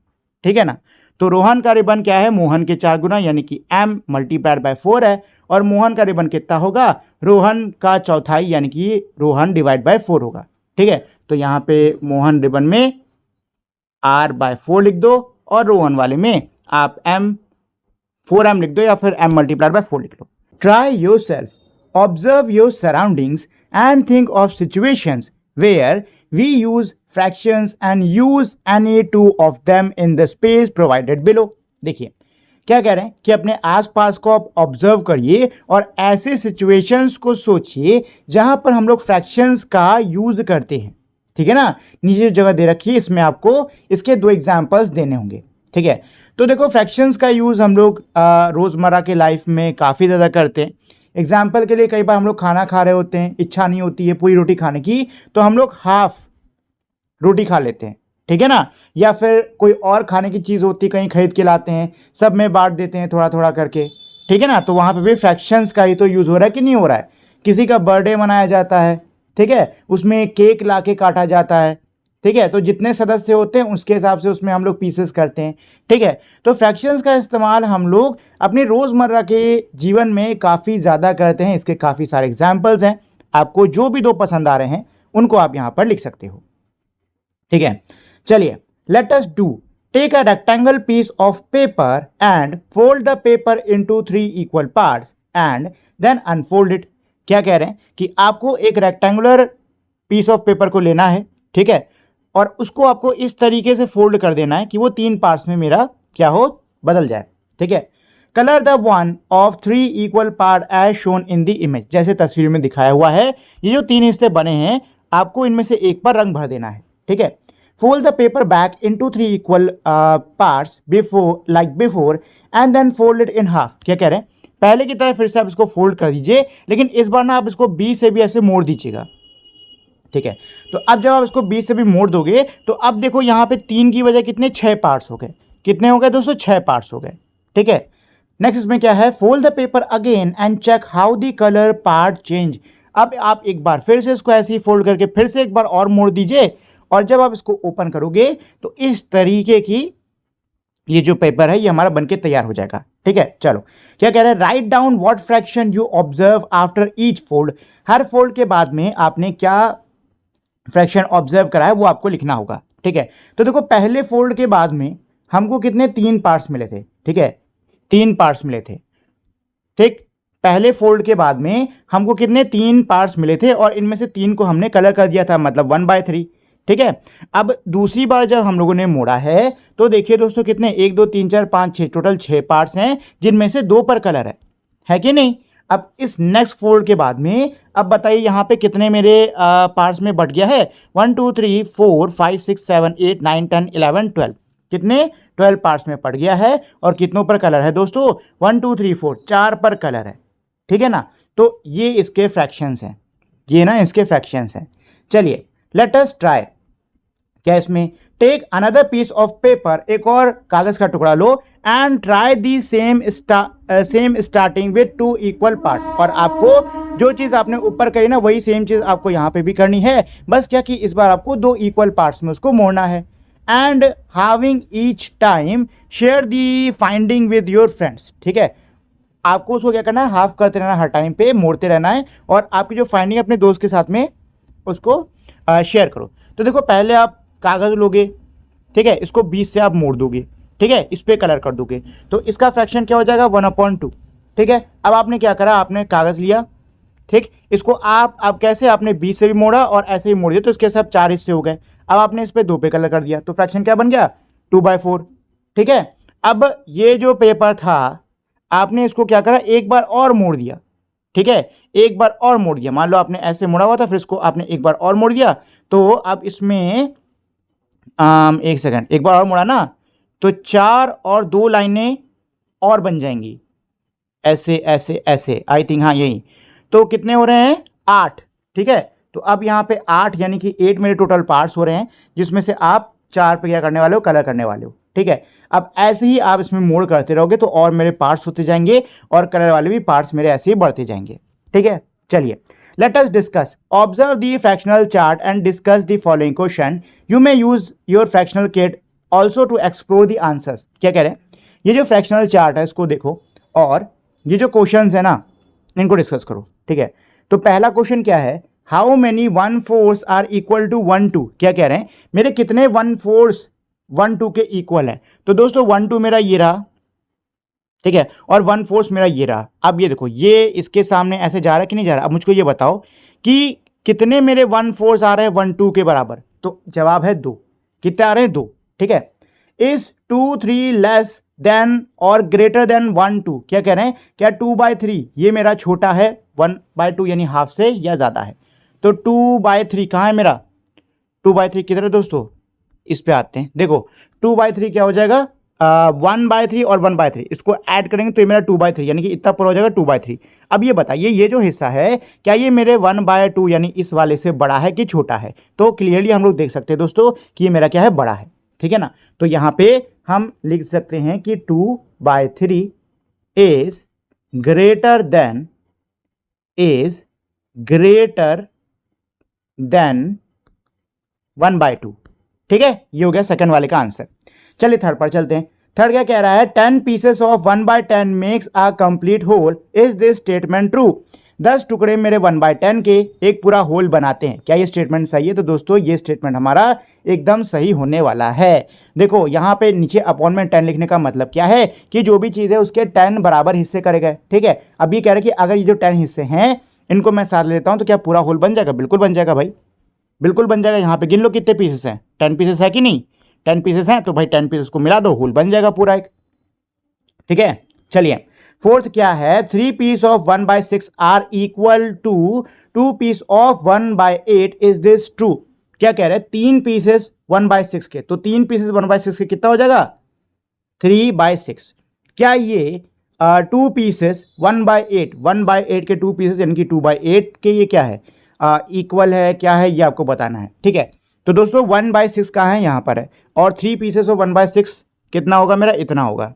ठीक है ना, तो रोहन का रिबन क्या है, मोहन के 4 गुना यानी कि m मल्टीप्लाइड बाय 4 है, और मोहन का रिबन कितना होगा, रोहन का चौथाई यानी कि रोहन डिवाइड बाय 4 होगा। ठीक है, तो यहां पे मोहन रिबन में r/4 लिख दो और रोहन वाले में आप 4m लिख दो या फिर m मल्टीप्लाइड बाय 4 लिख लो। Try your self, observe your surroundings and think of situations where we use fractions and use any 2 of them in the space provided below. देखिए क्या कह रहे हैं कि अपने आसपास को आप ऑब्जर्व करिए और ऐसे सिचुएशंस को सोचिए जहां पर हम लोग फ्रैक्शंस का यूज करते हैं। ठीक है ना, नीचे जो जगह दे रखी है इसमें आपको इसके 2 एग्जाम्पल्स देने होंगे। ठीक है, तो देखो फ्रैक्शंस का यूज हम लोग रोजमर्रा के लाइफ में काफ़ी ज़्यादा करते हैं। एग्जाम्पल के लिए कई बार हम लोग खाना खा रहे होते हैं, इच्छा नहीं होती है पूरी रोटी खाने की, तो हम लोग हाफ रोटी खा लेते हैं। ठीक है ना, या फिर कोई और खाने की चीज़ होती है कहीं खरीद के लाते हैं, सब में बांट देते हैं थोड़ा थोड़ा करके। ठीक है ना, तो वहाँ पे भी फ्रैक्शंस का ही तो यूज़ हो रहा है कि नहीं हो रहा है। किसी का बर्थडे मनाया जाता है, ठीक है, उसमें केक ला के काटा जाता है। ठीक है, तो जितने सदस्य होते हैं उसके हिसाब से उसमें हम लोग पीसेस करते हैं। ठीक है, तो फ्रैक्शंस का इस्तेमाल हम लोग अपने रोज़मर्रा के जीवन में काफ़ी ज़्यादा करते हैं। इसके काफ़ी सारे एग्जाम्पल्स हैं, आपको जो भी 2 पसंद आ रहे हैं उनको आप यहाँ पर लिख सकते हो। ठीक है, चलिए let us do, take a rectangle piece of paper and fold the paper into 3 equal parts and then unfold it. क्या कह रहे हैं कि आपको एक रेक्टेंगुलर पीस ऑफ पेपर को लेना है, ठीक है, और उसको आपको इस तरीके से फोल्ड कर देना है कि वो 3 पार्ट्स में मेरा क्या हो, बदल जाए। ठीक है, colour the one of 3 equal part as shown in the image, जैसे तस्वीर में दिखाया हुआ है। ये जो 3 हिस्से बने हैं आपको इनमें से एक पर रंग भर देना है। ठीक है, fold the paper back into 3 equal parts like before and then fold it in half। क्या कह रहे हैं, पहले की तरह फिर से आप इसको फोल्ड कर दीजिए, लेकिन इस बार ना आप इसको बी से भी ऐसे मोड़ दीजिएगा। ठीक है। तो अब जब आप इसको 20 से भी मोड़ दोगे तो अब देखो यहाँ पे 3 की बजाय कितने 6 पार्ट्स हो गए। कितने हो गए दोस्तों? 6 पार्ट्स हो गए। ठीक है। नेक्स्ट इसमें क्या है, fold the paper again and check how the colour part change. अब आप एक बार फिर से इसको ऐसे ही फोल्ड करके फिर से एक बार और मोड़ दीजिए और जब आप इसको ओपन करोगे तो इस तरीके की ये जो पेपर है ये हमारा बनके तैयार हो जाएगा। ठीक है। चलो क्या कह रहे हैं, write down what fraction you observe after each fold. Her fold के बाद में आपने क्या फ्रैक्शन ऑब्जर्व करा है वो आपको लिखना होगा। ठीक है। तो देखो पहले फोल्ड के बाद में हमको कितने 3 पार्ट्स मिले थे। ठीक है, 3 पार्ट्स मिले थे। ठीक, पहले फोल्ड के बाद में हमको कितने 3 पार्ट्स मिले थे और इनमें से 3 को हमने कलर कर दिया था, मतलब 1/3। ठीक है। अब दूसरी बार जब हम लोगों ने मोड़ा है तो देखिए दोस्तों कितने 1 2 3 4 5 6 टोटल 6 पार्ट्स हैं जिनमें से 2 पर कलर है कि नहीं। अब इस नेक्स्ट फोल्ड के बाद में अब बताइए यहाँ पे कितने मेरे पार्ट्स में बट गया है, 1 2 3 4 5 6 7 8 9 10 11 12, कितने 12 पार्ट्स में पड़ गया है। और कितनों पर कलर है दोस्तों, 1 2 3 4 4 पर कलर है। ठीक है ना। तो ये इसके फ्रैक्शंस हैं, ये ना इसके फ्रैक्शंस हैं। चलिए लेट अस ट्राई। क्या इसमें, take another piece of paper, एक और कागज का टुकड़ा लो and try the same starting with 2 equal part. और आपको जो चीज आपने ऊपर कही ना वही सेम चीज आपको यहां पे भी करनी है, बस क्या कि इस बार आपको 2 इक्वल पार्ट्स में उसको मोड़ना है। And having each time share the finding with your friends. ठीक है, आपको उसको क्या करना है, हाफ करते रहना, हर टाइम पे मोड़ते रहना है और आपकी जो फाइंडिंग अपने दोस्त के साथ में उसको शेयर करो। तो देखो पहले आप कागज़ लोगे, ठीक है, इसको 20 से आप मोड़ दोगे, ठीक है, इस पर कलर कर दोगे तो इसका फ्रैक्शन क्या हो जाएगा 1/2। ठीक है। अब आपने क्या करा, आपने कागज़ लिया, ठीक, इसको आप कैसे, आपने 20 से भी मोड़ा और ऐसे ही मोड़ दिया तो इसके सब 4 हिस्से हो गए। अब आपने इस पर 2 पे कलर कर दिया तो फ्रैक्शन क्या बन गया 2/4। ठीक है। अब ये जो पेपर था आपने इसको क्या करा, एक बार और मोड़ दिया। ठीक है, एक बार और मोड़ दिया, मान लो आपने ऐसे मोड़ा हुआ था फिर इसको आपने एक बार और मोड़ दिया तो अब इसमें एक सेकंड, एक बार और मोड़ा ना तो 4 और 2 लाइनें और बन जाएंगी, ऐसे ऐसे ऐसे, आई थिंक हाँ यही। तो कितने हो रहे हैं 8। ठीक है। तो अब यहाँ पे 8 यानी कि 8 मेरे टोटल पार्ट्स हो रहे हैं जिसमें से आप 4 पे क्या करने वाले हो, कलर करने वाले हो। ठीक है। अब ऐसे ही आप इसमें मोड़ करते रहोगे तो और मेरे पार्ट्स होते जाएंगे और कलर वाले भी पार्ट्स मेरे ऐसे ही बढ़ते जाएंगे। ठीक है। चलिए let us discuss, observe the fractional chart and discuss the following question. You may use your fractional kit also to explore the answers. क्या कह रहे हैं, ये जो फ्रैक्शनल चार्ट है इसको देखो और ये जो क्वेश्चंस है ना इनको डिस्कस करो। ठीक है। तो पहला क्वेश्चन क्या है, how many 1/4 are equal to 1/2। क्या कह रहे हैं, मेरे कितने 1/4 1/2 के इक्वल है। तो दोस्तों 1/2 मेरा ये रहा, ठीक है, और 1/4 मेरा ये रहा। अब ये देखो ये इसके सामने ऐसे जा रहा है कि नहीं जा रहा। अब मुझको ये बताओ कि कितने मेरे 1/4 आ रहे हैं 1/2 के बराबर। तो जवाब है 2। कितने आ रहे हैं 2। ठीक है। इज 2 3 लेस देन और ग्रेटर देन 1/2। क्या कह रहे हैं, क्या 2/3 ये मेरा छोटा है 1/2 यानी हाफ से या ज़्यादा है। तो 2/3 कहाँ है मेरा, 2/3 किधर है दोस्तों, इस पे आते हैं। देखो 2/3 क्या हो जाएगा 1/3 और 1/3 इसको ऐड करेंगे तो ये मेरा 2/3 यानी कि इतना पूरा हो जाएगा 2/3। अब ये बताइए ये जो हिस्सा है क्या ये मेरे 1/2 यानी इस वाले से बड़ा है कि छोटा है। तो क्लियरली हम लोग देख सकते हैं दोस्तों कि ये मेरा क्या है, बड़ा है। ठीक है ना। तो यहाँ पे हम लिख सकते हैं कि 2/3 इज ग्रेटर देन 1/2। ठीक है, ये हो गया सेकंड वाले का आंसर। चलिए थर्ड पर चलते हैं। थर्ड क्या कह रहा है, 10 pieces of 1/10 makes a complete whole, is this statement true. 10 टुकड़े मेरे 1/10 के एक पूरा होल बनाते हैं, क्या ये स्टेटमेंट सही है। तो दोस्तों ये स्टेटमेंट हमारा एकदम सही होने वाला है। देखो यहाँ पे नीचे अपॉन में 10 लिखने का मतलब क्या है कि जो भी चीज़ है उसके 10 बराबर हिस्से करेगा। ठीक है। अब ये कह रहे हैं कि अगर ये जो 10 हिस्से हैं इनको मैं साथ लेता हूँ तो क्या पूरा होल बन जाएगा, बिल्कुल बन जाएगा भाई, बिल्कुल बन जाएगा। यहाँ पे गिन लो कितने पीसेस हैं, 10 पीसेस है कि नहीं, 10 पीसेस हैं तो भाई 10 पीसेस को मिला दो, होल बन जाएगा पूरा एक। ठीक है। चलिए फोर्थ क्या है, 3 piece of 1/6 are equal to 2 piece of 1/8, is this true. क्या कह रहे हैं, 3 पीसेस 1/6 के, तो 3 पीसेस 1/6 के कितना हो जाएगा 3/6। क्या ये 2 पीसेस 1/8 के 2 पीसेस यानी कि 2/8 के ये क्या है इक्वल है क्या है ये आपको बताना है। ठीक है, तो दोस्तों 1/6 कहाँ है, यहाँ पर है, और 3 पीसेस ऑफ 1/6 कितना होगा मेरा, इतना होगा।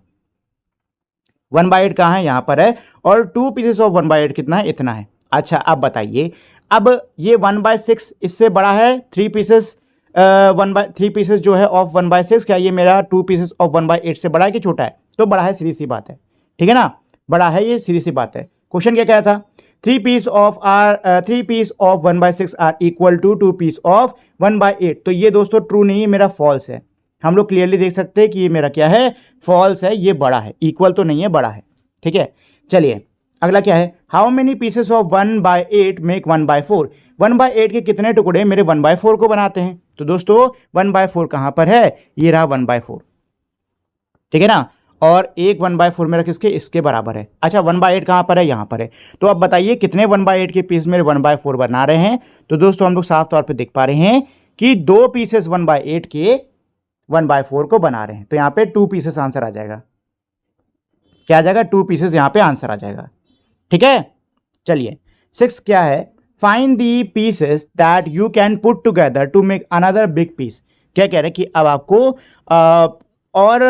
1/8 कहाँ है, यहाँ पर है, और 2 पीसेस ऑफ 1/8 कितना है, इतना है। अच्छा अब बताइए, अब ये 1/6 इससे बड़ा है 3 पीसेस 3 पीसेस जो है ऑफ 1/6, क्या ये मेरा 2 पीसेस ऑफ 1/8 से बड़ा है कि छोटा है, तो बड़ा है, सीधी सी बात है। ठीक है ना, बड़ा है, ये सीधी सी बात है। क्वेश्चन क्या कहा था, 3 piece of 1/6 are equal to 2 piece of 1/8। तो ये दोस्तों ट्रू नहीं है, मेरा फॉल्स है। हम लोग क्लियरली देख सकते हैं कि ये मेरा क्या है, फॉल्स है, ये बड़ा है, इक्वल तो नहीं है, बड़ा है। ठीक है, चलिए अगला क्या है, how many pieces of 1/8 make 1/4। 1/8 के कितने टुकड़े मेरे 1/4 को बनाते हैं। तो दोस्तों 1/4 कहां पर है, ये रहा 1/4। ठीक है ना, और एक 1/4 मेरा किसके, इसके बराबर है। अच्छा 1/8 कहां पर है, यहां पर है। तो अब बताइए कितने 1/8 के पीस मेरे 1/4 बना रहे हैं। तो दोस्तों हम लोग साफ तौर पे देख पा रहे हैं कि 2 पीसेस 1/8 के 1/4 को बना रहे हैं। तो यहां पे 2 पीसेस आंसर आ जाएगा, क्या आ जाएगा, 2 पीसेस यहां पे आंसर आ जाएगा। ठीक है, चलिए 6 क्या है, find the pieces that you can put together to make another big piece. क्या कह रहे हैं कि अब आपको और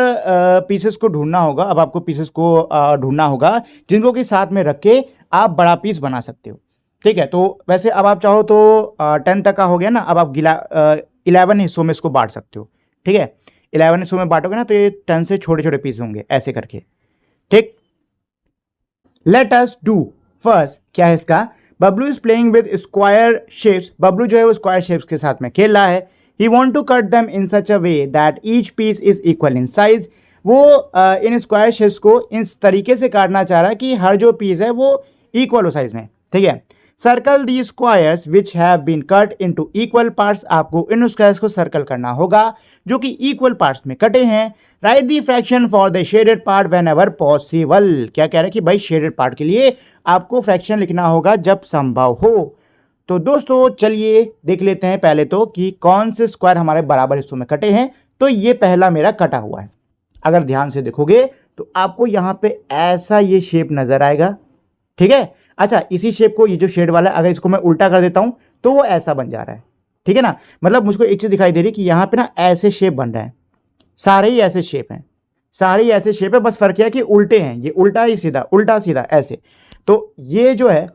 पीसेस को ढूंढना होगा, अब आपको पीसेस को ढूंढना होगा जिनको कि साथ में रख के आप बड़ा पीस बना सकते हो। ठीक है, तो वैसे अब आप चाहो तो 10 तक का हो गया ना, अब आप 11 हिस्सों में इसको बांट सकते हो। ठीक है, 11 हिस्सों में बांटोगे ना तो ये 10 से छोटे छोटे पीस होंगे ऐसे करके। ठीक, लेट अस डू फर्स्ट, क्या है इसका, Bablu is playing with square shapes. Bablu जो है वो स्क्वायर शेप्स के साथ में खेल रहा है। He want to cut them in such a way that each piece is equal in size. वो इन स्क्वायर शेप्स को इस तरीके से काटना चाह रहा है कि हर जो पीस है वो इक्वल हो साइज में। ठीक है, circle the squares which have been cut into equal parts. आपको इन स्क्वायर्स को सर्कल करना होगा जो कि इक्वल पार्ट्स में कटे हैं। Right the fraction for the shaded part when ever possible. क्या कह रहे हैं कि भाई शेडेड पार्ट के लिए आपको फ्रैक्शन लिखना होगा जब संभव हो। तो दोस्तों चलिए देख लेते हैं पहले तो कि कौन से स्क्वायर हमारे बराबर हिस्सों में कटे हैं। तो ये पहला मेरा कटा हुआ है, अगर ध्यान से देखोगे तो आपको यहाँ पे ऐसा ये शेप नजर आएगा। ठीक है, अच्छा इसी शेप को, ये जो शेड वाला है, अगर इसको मैं उल्टा कर देता हूं तो वो ऐसा बन जा रहा है। ठीक है ना, मतलब मुझको एक चीज दिखाई दे रही है कि यहाँ पे ना ऐसे शेप बन रहे हैं, सारे ही ऐसे शेप हैं, सारे ही ऐसे शेप है, बस फर्क है कि उल्टे हैं, ये उल्टा ही सीधा, उल्टा सीधा ऐसे। तो ये जो है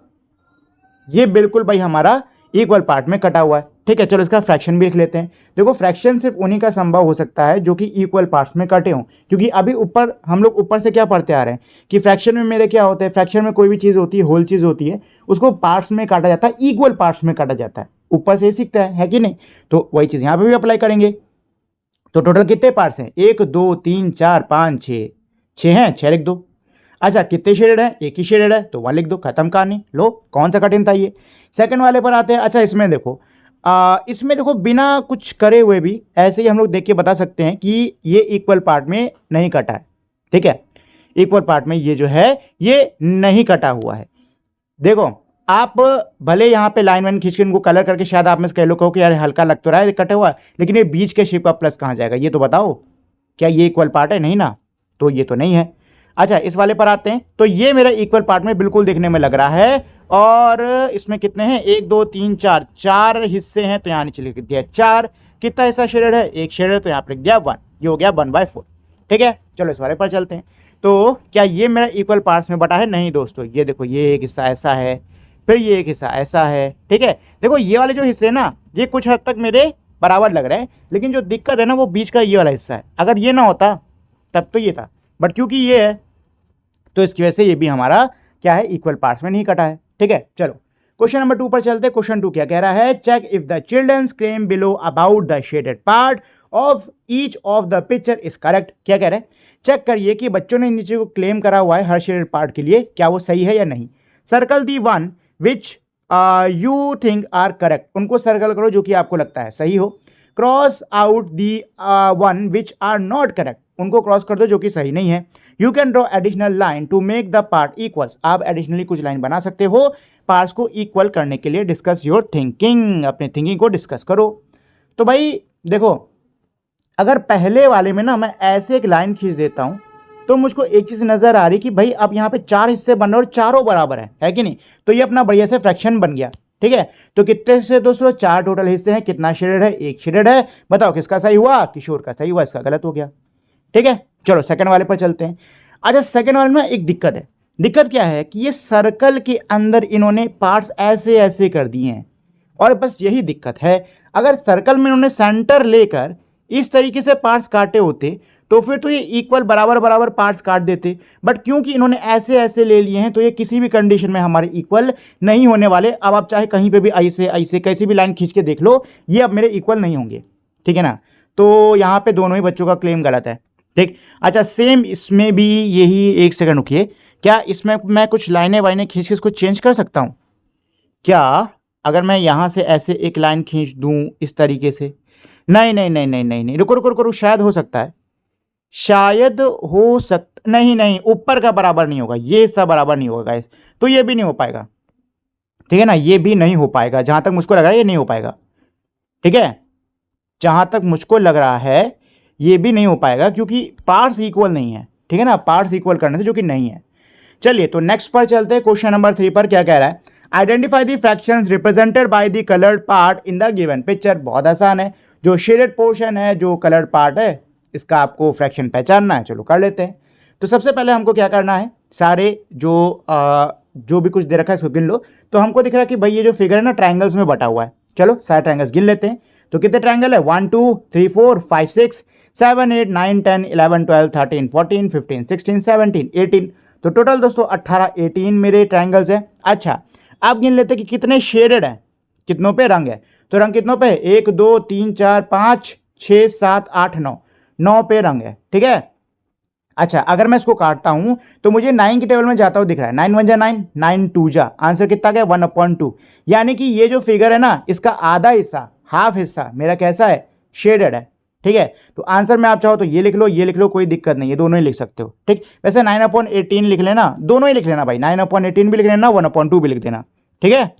ये बिल्कुल भाई हमारा इक्वल पार्ट में कटा हुआ है। ठीक है, चलो इसका फ्रैक्शन भी लिख लेते हैं। देखो फ्रैक्शन सिर्फ उन्हीं का संभव हो सकता है जो कि इक्वल पार्ट्स में कटे हों, क्योंकि अभी ऊपर हम लोग ऊपर से क्या पढ़ते आ रहे हैं कि फ्रैक्शन में मेरे क्या होता है, फ्रैक्शन में कोई भी चीज़ होती है, होल चीज़ होती है, उसको पार्ट्स में काटा जाता है, इक्वल पार्ट्स में काटा जाता है, ऊपर से ही सीखता है कि नहीं। तो वही चीज़ यहाँ पर भी अप्लाई करेंगे। तो टोटल कितने पार्ट्स हैं, 1 2 3 4 5 6, 6 हैं, 6 लिख दो। अच्छा कितने शेडेड है, एक ही शेडेड है तो 1 लिख दो, खत्म कहानी। लो कौन सा कठिन था ये। सेकंड वाले पर आते हैं। अच्छा इसमें देखो इसमें देखो बिना कुछ करे हुए भी ऐसे ही हम लोग देख के बता सकते हैं कि ये इक्वल पार्ट में नहीं कटा है। ठीक है, इक्वल पार्ट में ये जो है ये नहीं कटा हुआ है। देखो आप भले यहाँ पे लाइन वाइन खींच के इनको कलर करके शायद आप में से कह लो कहो कि यार हल्का लग तो रहा है कटा हुआ, लेकिन ये बीच के शेप का प्लस कहाँ जाएगा, ये तो बताओ, क्या ये इक्वल पार्ट है, नहीं ना, तो ये तो नहीं है। अच्छा इस वाले पर आते हैं। तो ये मेरा इक्वल पार्ट में बिल्कुल दिखने में लग रहा है, और इसमें कितने हैं, 1 2 3 4, 4 हिस्से हैं, तो यहाँ नीचे लिख दिया 4। कितना हिस्सा शेडेड है, एक शेडेड, तो यहाँ पर लिख दिया 1, ये हो गया 1/4। ठीक है, चलो इस वाले पर चलते हैं। तो क्या ये मेरा इक्वल पार्ट्स में बटा है, नहीं दोस्तों, ये देखो ये एक हिस्सा ऐसा है, फिर ये एक हिस्सा ऐसा है। ठीक है, देखो ये वाले जो हिस्से हैं ना ये कुछ हद तक मेरे बराबर लग रहे हैं, लेकिन जो दिक्कत है ना वो बीच का ये वाला हिस्सा है। अगर ये ना होता तब तो ये था, बट क्योंकि ये है तो इसकी वजह से ये भी हमारा क्या है, इक्वल पार्ट्स में नहीं कटा है। ठीक है, चलो क्वेश्चन नंबर 2 पर चलते हैं। क्वेश्चन 2 क्या कह रहा है, check if the children's claim below about the shaded part of each of the picture is correct. क्या कह रहे हैं, चेक करिए कि बच्चों ने नीचे को क्लेम करा हुआ है हर शेडेड पार्ट के लिए, क्या वो सही है या नहीं। Circle the one which you think are correct. उनको सर्कल करो जो कि आपको लगता है सही हो। Cross out the one which are not correct. उनको क्रॉस कर दो जो कि सही नहीं है। You can draw additional line to make the part equals. आप एडिशनली कुछ लाइन बना सकते हो पार्ट्स को इक्वल करने के लिए। डिस्कस योर थिंकिंग, अपने थिंकिंग को डिस्कस करो। तो भाई देखो अगर पहले वाले में ना मैं ऐसे एक लाइन खींच देता हूं तो मुझको एक चीज नजर आ रही कि भाई अब यहाँ पे 4 हिस्से बन रहे और चारों बराबर है कि नहीं, तो ये अपना बढ़िया से फ्रैक्शन बन गया। ठीक है। तो कितने से दोस्तों 4 टोटल हिस्से हैं, कितना शेडेड है, 1 शेडेड है। बताओ किसका सही हुआ, किशोर का सही हुआ, इसका गलत हो गया। ठीक है, चलो सेकंड वाले पर चलते हैं। अच्छा सेकंड वाले में एक दिक्कत है। दिक्कत क्या है कि ये सर्कल के अंदर इन्होंने पार्ट्स ऐसे ऐसे कर दिए हैं, और बस यही दिक्कत है। अगर सर्कल में इन्होंने सेंटर लेकर इस तरीके से पार्ट्स काटे होते तो फिर तो ये इक्वल बराबर बराबर पार्ट्स काट देते, बट क्योंकि इन्होंने ऐसे ऐसे ले लिए हैं तो ये किसी भी कंडीशन में हमारे इक्वल नहीं होने वाले। अब आप चाहे कहीं पे भी ऐसे ऐसे कैसी भी लाइन खींच के देख लो, ये अब मेरे इक्वल नहीं होंगे। ठीक है ना, तो यहाँ पे दोनों ही बच्चों का क्लेम गलत है। ठीक, अच्छा सेम इसमें भी यही, एक सेकंड रुकिए, क्या इसमें मैं कुछ लाइनें वाइनें खींच के इसको चेंज कर सकता हूँ क्या? अगर मैं यहाँ से ऐसे एक लाइन खींच दूँ इस तरीके से, नहीं नहीं नहीं नहीं नहीं नहीं, रुको रुको रुको, शायद हो सकता है, शायद हो सकता, नहीं नहीं, ऊपर का बराबर नहीं होगा, ये सब बराबर नहीं होगा गाइस, तो ये भी नहीं हो पाएगा। ठीक है ना, ये भी नहीं हो पाएगा, जहां तक मुझको लग रहा है ये नहीं हो पाएगा। ठीक है, जहां तक मुझको लग रहा है ये भी नहीं हो पाएगा, क्योंकि पार्ट्स इक्वल नहीं है। ठीक है ना, पार्ट्स इक्वल करने थे जो कि नहीं है। चलिए तो नेक्स्ट पर चलते हैं, क्वेश्चन नंबर 3 पर क्या कह रहा है, identify the fractions represented by the coloured part in the given picture. बहुत आसान है, जो शेडेड पोर्शन है, जो कलर्ड पार्ट है, इसका आपको फ्रैक्शन पहचानना है। चलो कर लेते हैं। तो सबसे पहले हमको क्या करना है, सारे जो भी कुछ दे रखा है इसको गिन लो। तो हमको दिख रहा है कि भाई ये जो फिगर है ना ट्रायंगल्स में बटा हुआ है। चलो सारे ट्रायंगल्स गिन लेते हैं। तो कितने ट्रायंगल है, 1 2 3 4 5 6 7 8 9 10 11 12 13 14 15 16 17 18, तो टोटल दोस्तों 18 18 मेरे ट्रायंगल्स हैं। अच्छा अब गिन लेते हैं कि कितने शेडेड हैं, कितनों पे रंग है। तो रंग कितनों पे, 1 2 3 4 5 6 7 8 9, 9 पे रंग है। ठीक है, अच्छा अगर मैं इसको काटता हूं तो मुझे 9 के टेबल में जाता हुआ दिख रहा है, 9 1 जा 9, 9 2 जा, आंसर कितना गया 1/2। यानी कि ये जो फिगर है ना इसका आधा हिस्सा, हाफ हिस्सा मेरा कैसा है, शेडेड है। ठीक है, तो आंसर में आप चाहो तो ये लिख लो, ये लिख लो, कोई दिक्कत नहीं है, दोनों ही लिख सकते हो। ठीक, वैसे 9/18 लिख लेना, दोनों ही लिख लेना भाई, 9/18 भी लिख लेना, 1/2 भी लिख देना। ठीक है,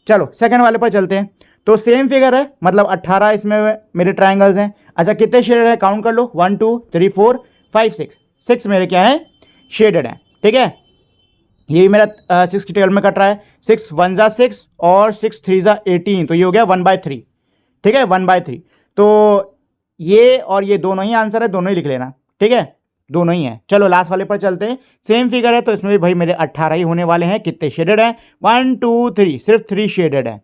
चलो सेकंड वाले पर चलते हैं। तो सेम फिगर है, मतलब 18 इसमें मेरे ट्रायंगल्स हैं। अच्छा कितने शेडेड है, काउंट कर लो, 1 2 3 4 5 6, 6 मेरे क्या है, शेडेड है। ठीक है, ये मेरा 6 की टेबल में कट रहा है, 6 1 जा 6 और 6 3 जा 18, तो ये हो गया 1/3। ठीक है, 1/3, तो ये और ये दोनों ही आंसर है, दोनों ही लिख लेना। ठीक है, दोनों ही है। चलो लास्ट वाले पर चलते हैं, सेम फिगर है तो इसमें भी भाई मेरे 18 ही होने वाले हैं। कितने शेडेड हैं, 1 2 3, सिर्फ 3 शेडेड है।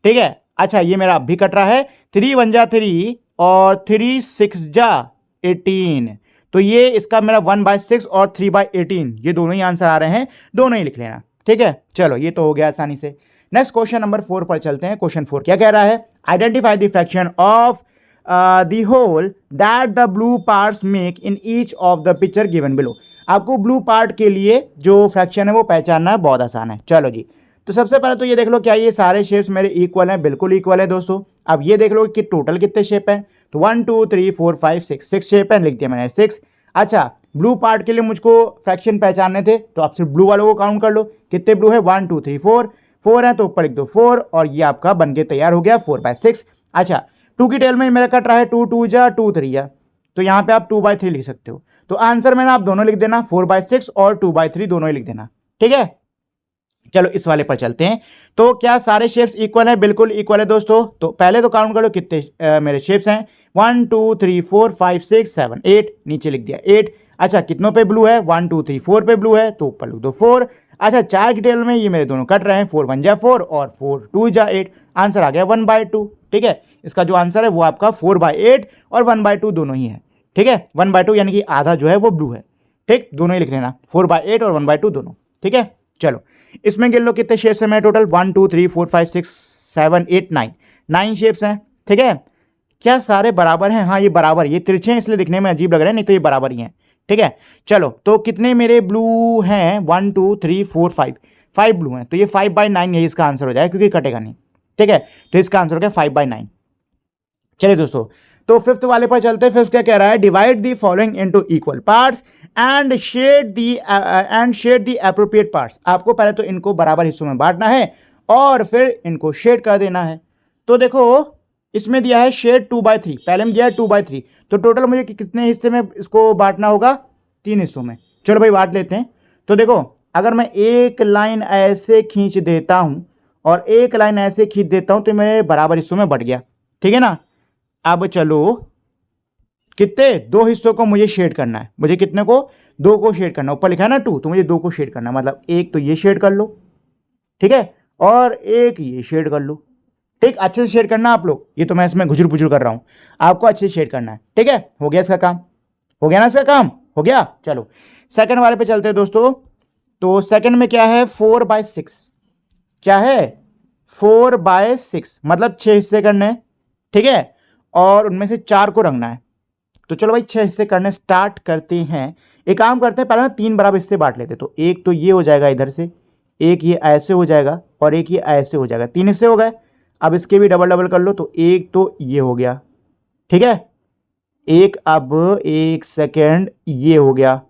ठीक है, अच्छा ये मेरा अब भी कट रहा है, 3 1 जा 3 और 3 6 जा 18, तो ये इसका मेरा 1/6 और 3/18, ये दोनों ही आंसर आ रहे हैं, दोनों ही लिख लेना। ठीक है, चलो ये तो हो गया आसानी से। नेक्स्ट क्वेश्चन नंबर 4 पर चलते हैं। क्वेश्चन 4 क्या कह रहा है, identify the fraction of the whole that the blue parts make in each of the picture given below। आपको ब्लू पार्ट के लिए जो फ्रैक्शन है वो पहचानना है, बहुत आसान है। चलो जी, तो सबसे पहले तो ये देख लो क्या ये सारे शेप्स मेरे इक्वल हैं, बिल्कुल इक्वल है दोस्तों। अब ये देख लो कि टोटल कितने शेप हैं, तो 1 2 3 4 5 6 शेप हैं, लिख दिया मैंने 6। अच्छा ब्लू पार्ट के लिए मुझको फ्रैक्शन पहचानने थे, तो आप सिर्फ ब्लू वालों को काउंट कर लो, कितने ब्लू है, 1 2 3 4 है, तो ऊपर लिख दो 4, और ये आपका बन के तैयार हो गया 4/6। अच्छा 2 की टेल में मेरा कट रहा है, 2 2 जा 2 3 जा, तो यहाँ पे आप 2/3 लिख सकते हो। तो आंसर में ना आप दोनों लिख देना, 4/6 और 2/3 दोनों ही लिख देना। ठीक है, चलो इस वाले पर चलते हैं। तो क्या सारे शेप्स इक्वल हैं, बिल्कुल इक्वल है दोस्तों। तो पहले तो काउंट कर लो कितने मेरे शेप्स हैं, 1 2 3 4 5 6 7 8, नीचे लिख दिया 8। अच्छा कितनों पे ब्लू है, 1 2 3 4 पे ब्लू है, तो ऊपर लिख दो 4। अच्छा 4 की टेल में ये मेरे दोनों कट रहे हैं, 4 1 जा 4 और 4 2 जा 8, आंसर आ गया 1/2। ठीक है, इसका जो आंसर है वो आपका 4/8 और 1/2 दोनों ही है। ठीक है, 1/2 यानी कि आधा जो है वो ब्लू है। ठीक, दोनों ही लिख लेना, 4/8 और 1/2 दोनों। ठीक है, चलो इसमें गिन लो कितने शेप्स हैं मेरे टोटल, 1 2 3 4 5 6 7 8 9, 9 शेप्स हैं। ठीक है, क्या सारे बराबर हैं, हाँ ये बराबर, ये तिरछे हैं इसलिए दिखने में अजीब लग रहे हैं, नहीं तो ये बराबर ही हैं। ठीक है, चलो तो कितने मेरे ब्लू हैं, 1 2 3 4 5 ब्लू हैं, तो ये 5/9 यही इसका आंसर हो जाएगा, क्योंकि कटेगा नहीं। ठीक है, तो इसका आंसर हो गया 5/9। चलिए दोस्तों, तो फिफ्थ वाले पर चलते हैं। फिफ्थ क्या कह रहा है, divide the following into equal parts and shade the appropriate parts. आपको पहले तो इनको बराबर हिस्सों में बांटना है और फिर इनको शेड कर देना है। तो देखो इसमें दिया है शेड 2/3, पहले में दिया है 2/3, तो टोटल मुझे कितने हिस्से में इसको बांटना होगा, 3 हिस्सों में। चलो भाई बांट लेते हैं। तो देखो अगर मैं एक लाइन ऐसे खींच देता हूं और एक लाइन ऐसे खींच देता हूं तो मेरे बराबर हिस्सों में बट गया, ठीक है ना। अब चलो कितने, दो हिस्सों को मुझे शेड करना है, मुझे कितने को, दो को शेड करना है। ऊपर लिखा है ना 2, तो मुझे दो को शेड करना है, मतलब एक तो ये शेड कर लो, ठीक है, और एक ये शेड कर लो। ठीक, अच्छे से शेड करना आप लोग, ये तो मैं इसमें घुजुर पुजुर कर रहा हूं, आपको अच्छे से शेड करना है, ठीक है। हो गया इसका काम, हो गया ना, इसका काम हो गया। चलो सेकंड वाले पे चलते हैं दोस्तों। तो सेकंड में क्या है, 4/6, क्या है 4/6, मतलब 6 हिस्से करने हैं, ठीक है, और उनमें से 4 को रंगना है। तो चलो भाई 6 हिस्से करने स्टार्ट करते हैं। एक काम करते हैं, पहले ना 3 बराबर हिस्से बांट लेते हैं। तो एक तो ये हो जाएगा इधर से, एक ये ऐसे हो जाएगा, और एक ये ऐसे हो जाएगा, 3 हिस्से हो गए। अब इसके भी डबल डबल कर लो, तो एक तो ये हो गया, ठीक है, एक, अब एक सेकेंड ये हो गया,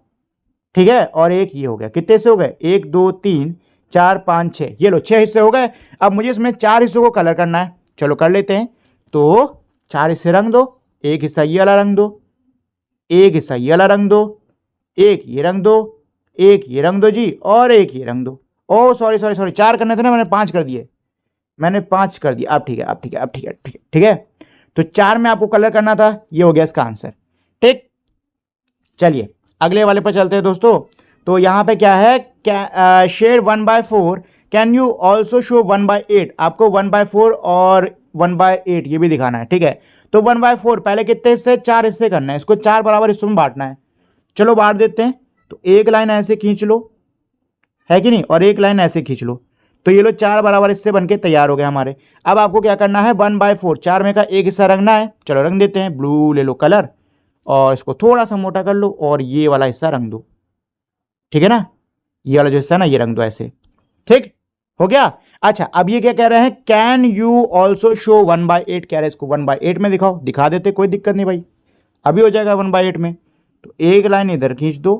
ठीक है, और एक ये हो गया। कितने हिस्से हो गए, 1 2 3 4 5 6, ये लो 6 हिस्से हो गए। अब मुझे इसमें 4 हिस्सों को कलर करना है, चलो कर लेते हैं। तो 4 हिस्से रंग दो, एक हिस्सा ये वाला रंग दो, एक हिस्सा ये वाला रंग दो, एक ये रंग दो, एक ये रंग दो जी, और एक ये रंग दो। ओ सॉरी सॉरी सॉरी, 4 करने थे ना, मैंने 5 कर दिए, मैंने 5 कर दिया। अब ठीक है, अब ठीक है, अब ठीक है, ठीक है, ठीक है। तो 4 में आपको कलर करना था, ये हो गया इसका आंसर, ठीक। चलिए अगले वाले पर चलते हैं दोस्तों। तो यहां पे क्या है, shade 1/4, can you also show 1/8, आपको 1/4 और 1/8 ये भी दिखाना है, ठीक है। तो 1/4 पहले कितने हिस्से, 4 हिस्से करना है, इसको 4 बराबर हिस्सों में बांटना है। चलो बांट देते हैं। तो एक लाइन ऐसे खींच लो, है कि नहीं, और एक लाइन ऐसे खींच लो, तो ये लो 4 बराबर हिस्से बनके तैयार हो गए हमारे। अब आपको क्या करना है, 1/4, 4 में का एक हिस्सा रंगना है। चलो रंग देते हैं, ब्लू ले लो कलर, और इसको थोड़ा सा मोटा कर लो, और ये वाला हिस्सा रंग दो, ठीक है ना, ये वाला जो हिस्सा ना ये रंग दो ऐसे, ठीक हो गया। अच्छा अब ये क्या कह रहे हैं, कैन यू ऑल्सो शो 1/8, कह रहे हैं इसको 1/8 में दिखाओ, दिखा देते, कोई दिक्कत नहीं भाई, अभी हो जाएगा 1/8 में। तो एक लाइन इधर खींच दो,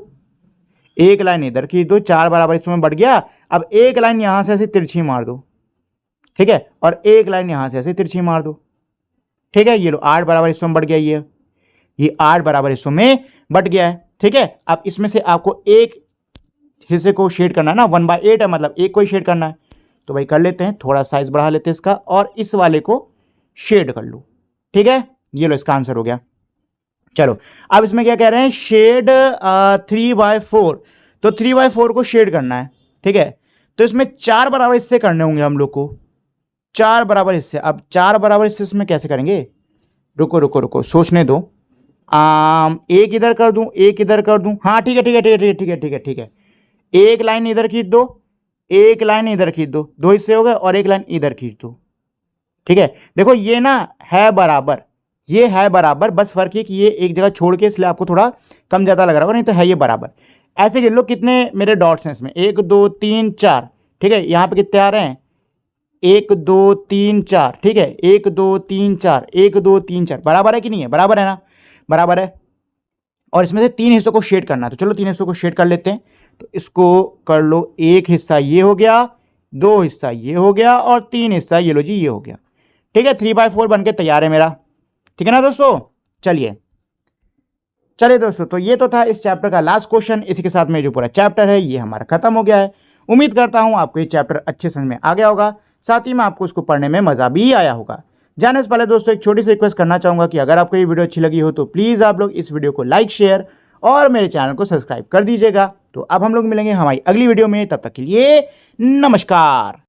एक लाइन इधर खींच दो, 4 बराबर हिस्सों में बढ़ गया। अब एक लाइन यहां से ऐसे तिरछी मार दो, ठीक है, और एक लाइन यहां से ऐसे तिरछी मार दो, ठीक है, ये लो 8 बराबर हिस्सों में बढ़ गया, ये 8 बराबर हिस्सों में बट गया है, ठीक है। अब इसमें से आपको एक हिस्से को शेड करना है ना, 1/8 है, मतलब एक को ही शेड करना है। तो भाई कर लेते हैं, थोड़ा साइज बढ़ा लेते हैं इसका, और इस वाले को शेड कर लो, ठीक है, ये लो इसका आंसर हो गया। चलो अब इसमें क्या कह रहे हैं, शेड 3/4, तो 3/4 को शेड करना है, ठीक है। तो इसमें 4 बराबर हिस्से करने होंगे हम लोग को, 4 बराबर हिस्से। अब 4 बराबर हिस्से इसमें कैसे करेंगे, रुको रुको रुको सोचने दो। एक इधर कर दूं, एक इधर कर दूं, हाँ ठीक है ठीक है ठीक है ठीक है ठीक है ठीक है। एक लाइन इधर खींच दो, एक लाइन इधर खींच दो, 2 हिस्से हो गए, और एक लाइन इधर खींच दो, ठीक है। देखो ये ना है बराबर, ये है बराबर, बस फर्क है कि ये एक जगह छोड़ के, इसलिए आपको थोड़ा कम ज़्यादा लग रहा होगा, नहीं तो है ये बराबर। ऐसे गिन लो कितने मेरे डॉट्स हैं इसमें, 1 2 3 4, ठीक है। यहाँ पे कितने आ रहे हैं, 1 2 3 4, ठीक है, 1 2 3 4, 1 2 3 4, बराबर है कि नहीं है, बराबर है ना, बराबर है। और इसमें से 3 हिस्सों को शेड करना है, तो चलो 3 हिस्सों को शेड कर लेते हैं। तो इसको कर लो, एक हिस्सा ये हो गया, 2 हिस्सा ये हो गया, और 3 हिस्सा ये लो जी ये हो गया, ठीक है। 3/4 बन के तैयार है मेरा, ठीक है ना दोस्तों। चलिए चलिए दोस्तों, तो ये तो था इस चैप्टर का लास्ट क्वेश्चन। इसी के साथ में जो पूरा चैप्टर है ये हमारा खत्म हो गया है। उम्मीद करता हूं आपको ये चैप्टर अच्छे समझ में आ गया होगा, साथ ही में आपको इसको पढ़ने में मजा भी आया होगा। जाने से पहले दोस्तों एक छोटी सी रिक्वेस्ट करना चाहूंगा कि अगर आपको ये वीडियो अच्छी लगी हो तो प्लीज़ आप लोग इस वीडियो को लाइक शेयर और मेरे चैनल को सब्सक्राइब कर दीजिएगा। तो अब हम लोग मिलेंगे हमारी अगली वीडियो में, तब तक के लिए नमस्कार।